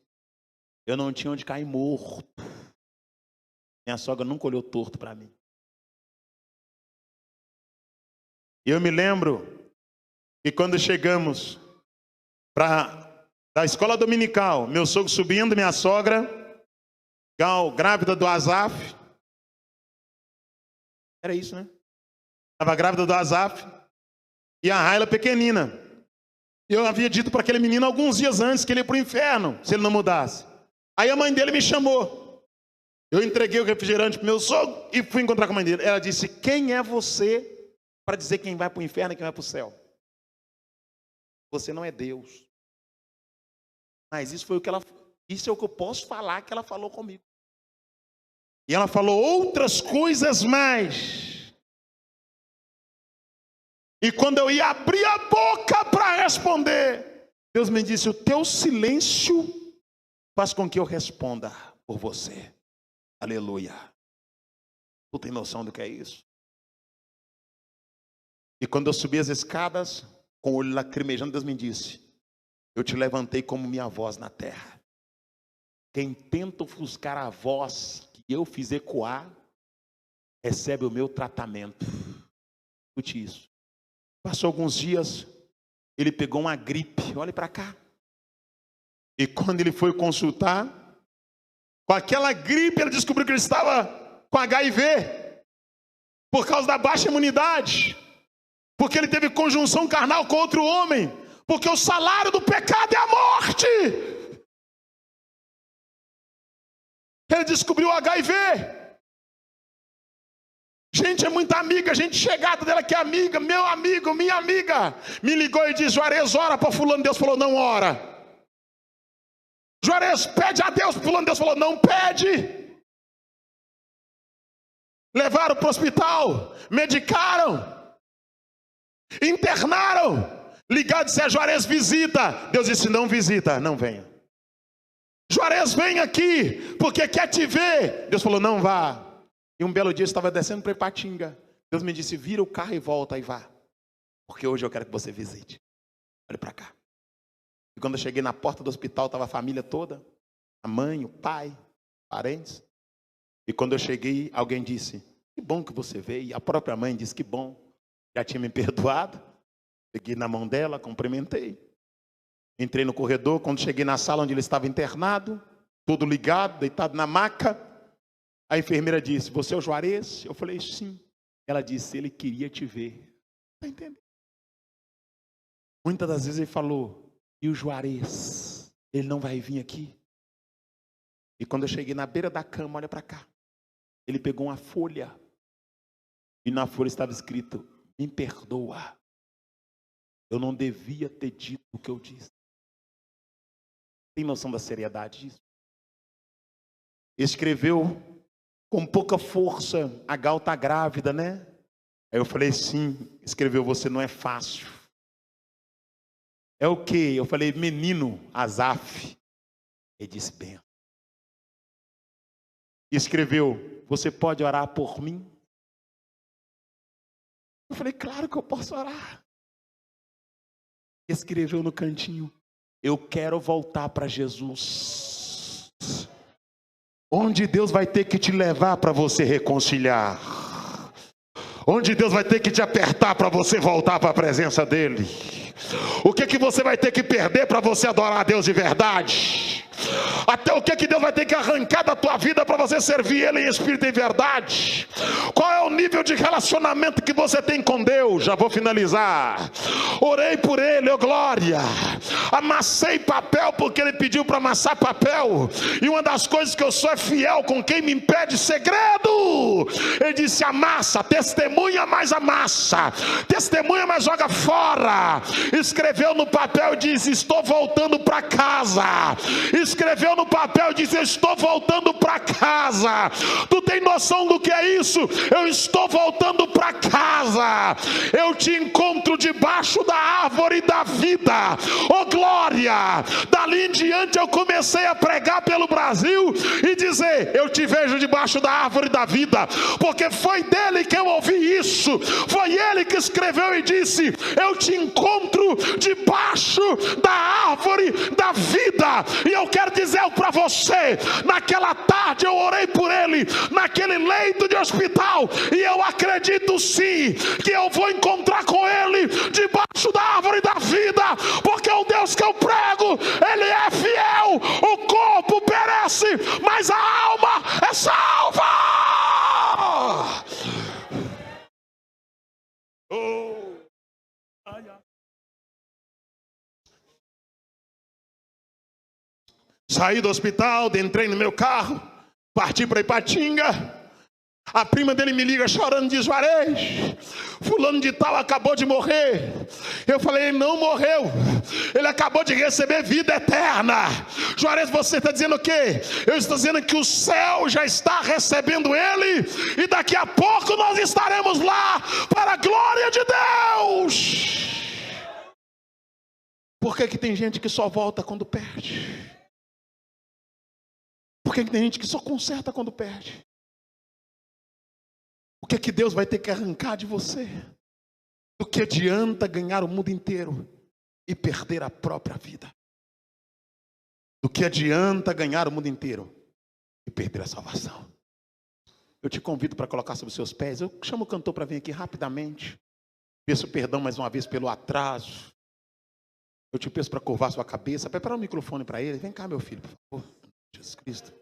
Eu não tinha onde cair morto. Minha sogra nunca olhou torto para mim. E eu me lembro que quando chegamos da escola dominical, meu sogro subindo, minha sogra, Gal, grávida do Asaf. Era isso, né? Estava grávida do Asaf. E a Raila pequenina. Eu havia dito para aquele menino alguns dias antes que ele ia para o inferno, se ele não mudasse. Aí a mãe dele me chamou. Eu entreguei o refrigerante para o meu sogro e fui encontrar com a mãe dele. Ela disse: quem é você para dizer quem vai para o inferno e quem vai para o céu? Você não é Deus. Mas isso foi o que ela... Isso é o que eu posso falar que ela falou comigo. E ela falou outras coisas mais. E quando eu ia abrir a boca para responder, Deus me disse: o teu silêncio faz com que eu responda por você. Aleluia. Tu tem noção do que é isso? E quando eu subi as escadas, com o olho lacrimejando, Deus me disse: eu te levantei como minha voz na terra. Quem tenta ofuscar a voz que eu fiz ecoar, recebe o meu tratamento. Escute isso. Passou alguns dias, ele pegou uma gripe, olhe para cá. E quando ele foi consultar, com aquela gripe, ele descobriu que ele estava com HIV, por causa da baixa imunidade, porque ele teve conjunção carnal com outro homem, porque o salário do pecado é a morte. Ele descobriu o HIV. Gente, é muita amiga, gente chegada dela que é amiga, meu amigo, minha amiga, me ligou e disse: Juarez, ora para fulano. Deus falou: não ora. Juarez, pede a Deus. Fulano, Deus falou: não pede. Levaram para o hospital, medicaram, internaram, ligaram e disseram: Juarez, visita. Deus disse: não visita, não venha. Juarez, vem aqui, porque quer te ver. Deus falou: não vá. E um belo dia eu estava descendo para Ipatinga. Deus me disse: vira o carro e volta e vá, porque hoje eu quero que você visite. Olha para cá. E quando eu cheguei na porta do hospital, estava a família toda, a mãe, o pai, parentes. E quando eu cheguei, alguém disse: que bom que você veio. E a própria mãe disse: que bom, já tinha me perdoado. Peguei na mão dela, cumprimentei. Entrei no corredor. Quando cheguei na sala onde ele estava internado, todo ligado, deitado na maca, a enfermeira disse: você é o Juarez? Eu falei: sim. Ela disse: ele queria te ver. Está entendendo? Muitas das vezes ele falou: e o Juarez? Ele não vai vir aqui? E quando eu cheguei na beira da cama, olha para cá, ele pegou uma folha, e na folha estava escrito: me perdoa, eu não devia ter dito o que eu disse. Tem noção da seriedade disso? Escreveu com pouca força: a Gal está grávida, né? Aí eu falei: sim. Escreveu: você não é fácil. É o quê? Eu falei: menino Azaf. Ele disse: bem. Escreveu: você pode orar por mim? Eu falei: claro que eu posso orar. Escreveu no cantinho: eu quero voltar para Jesus. Onde Deus vai ter que te levar para você reconciliar. Onde Deus vai ter que te apertar para você voltar para a presença dEle. O que você vai ter que perder para você adorar a Deus de verdade? Até o que Deus vai ter que arrancar da tua vida para você servir Ele em espírito e em verdade? Qual é o nível de relacionamento que você tem com Deus? Já vou finalizar. Orei por ele, ó glória. Amassei papel porque ele pediu para amassar papel. E uma das coisas que eu sou é fiel com quem me impede segredo. Ele disse: amassa, testemunha, mas amassa. Testemunha, mas joga fora. Escreveu no papel e disse: estou voltando para casa. Escreveu no papel e disse: eu estou voltando para casa. Tu tem noção do que é isso? Eu estou voltando para casa. Eu te encontro debaixo da árvore da vida. Oh glória! Dali em diante eu comecei a pregar pelo Brasil e dizer: eu te vejo debaixo da árvore da vida, porque foi dele que eu ouvi isso. Foi ele que escreveu e disse: eu te encontro debaixo da árvore da vida. E eu quero dizer para você, naquela tarde eu orei por ele, naquele leito de hospital, e eu acredito sim, que eu vou encontrar com ele, debaixo da árvore da vida, porque o Deus que eu prego, ele é fiel. O corpo perece, mas a alma é salva. Saí do hospital, entrei no meu carro, parti para Ipatinga. A prima dele me liga chorando, diz: Juarez, fulano de tal acabou de morrer. Eu falei: ele não morreu, ele acabou de receber vida eterna. Juarez, você está dizendo o quê? Eu estou dizendo que o céu já está recebendo ele, e daqui a pouco nós estaremos lá para a glória de Deus. Por que tem gente que só volta quando perde? Por que tem gente que só conserta quando perde? O que Deus vai ter que arrancar de você? Do que adianta ganhar o mundo inteiro e perder a própria vida? Do que adianta ganhar o mundo inteiro e perder a salvação. Eu te convido para colocar sobre os seus pés. Eu chamo o cantor para vir aqui rapidamente. Peço perdão mais uma vez pelo atraso. Eu te peço para curvar sua cabeça. Prepara o microfone para ele. Vem cá, meu filho, por favor. Jesus Cristo.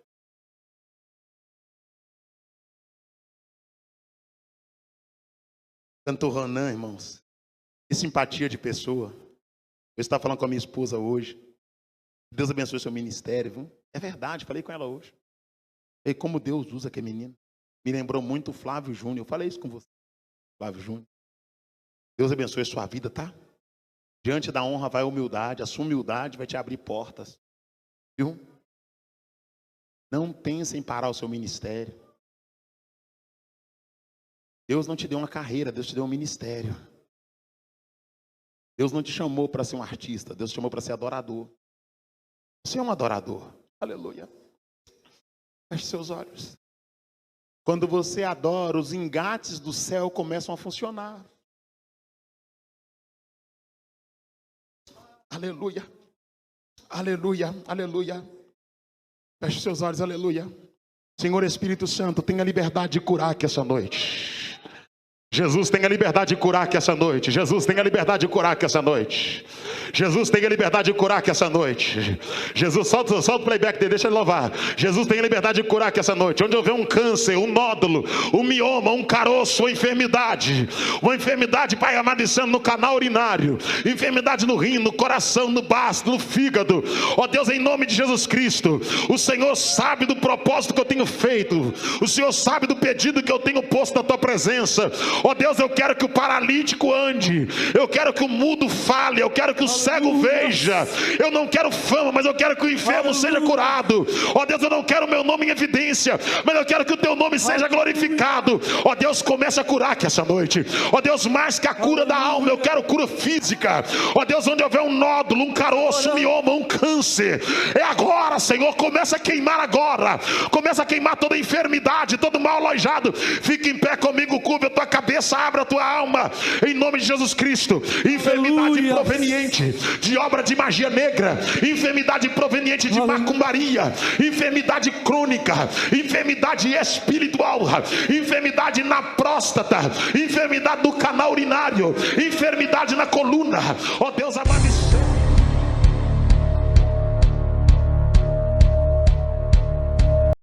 Cantor Ronan, irmãos. Que simpatia de pessoa. Eu estava falando com a minha esposa hoje. Deus abençoe seu ministério. Viu? É verdade, falei com ela hoje. E como Deus usa aquele menino. Me lembrou muito o Flávio Júnior. Eu falei isso com você, Flávio Júnior. Deus abençoe a sua vida, tá? Diante da honra vai a humildade. A sua humildade vai te abrir portas. Viu? Não pense em parar o seu ministério. Deus não te deu uma carreira, Deus te deu um ministério. Deus não te chamou para ser um artista, Deus te chamou para ser adorador. Você é um adorador. Aleluia. Feche seus olhos. Quando você adora, os engates do céu começam a funcionar. Aleluia. Aleluia. Aleluia. Feche seus olhos. Aleluia. Senhor Espírito Santo, tenha liberdade de curar aqui essa noite. Jesus tem a liberdade de curar aqui essa noite. Jesus tem a liberdade de curar aqui essa noite. Jesus tem a liberdade de curar aqui essa noite. Jesus, solta o playback dele, deixa ele louvar. Jesus tem a liberdade de curar aqui essa noite. Onde houver um câncer, um nódulo, um mioma, um caroço, uma enfermidade, Pai amado, no canal urinário, enfermidade no rim, no coração, no baço, no fígado. Ó Deus, em nome de Jesus Cristo, o Senhor sabe do propósito que eu tenho feito. O Senhor sabe do pedido que eu tenho posto na tua presença. Ó Deus, eu quero que o paralítico ande, eu quero que o mudo fale, eu quero que o cego veja. Eu não quero fama, mas eu quero que o enfermo seja curado. Ó Deus, eu não quero o meu nome em evidência, mas eu quero que o teu nome seja glorificado. Ó Deus, começa a curar aqui essa noite. Ó Deus, mais que a cura da alma, eu quero cura física. Ó Deus, onde houver um nódulo, um caroço, um mioma, um câncer, é agora, Senhor, começa a queimar agora. Começa a queimar toda enfermidade, todo mal alojado. Fique em pé comigo, curva a tua cabeça, abra a tua alma, em nome de Jesus Cristo. Enfermidade proveniente de obra de magia negra, enfermidade proveniente de macumbaria, enfermidade crônica, enfermidade espiritual, enfermidade na próstata, enfermidade do canal urinário, enfermidade na coluna. Ó Deus amado.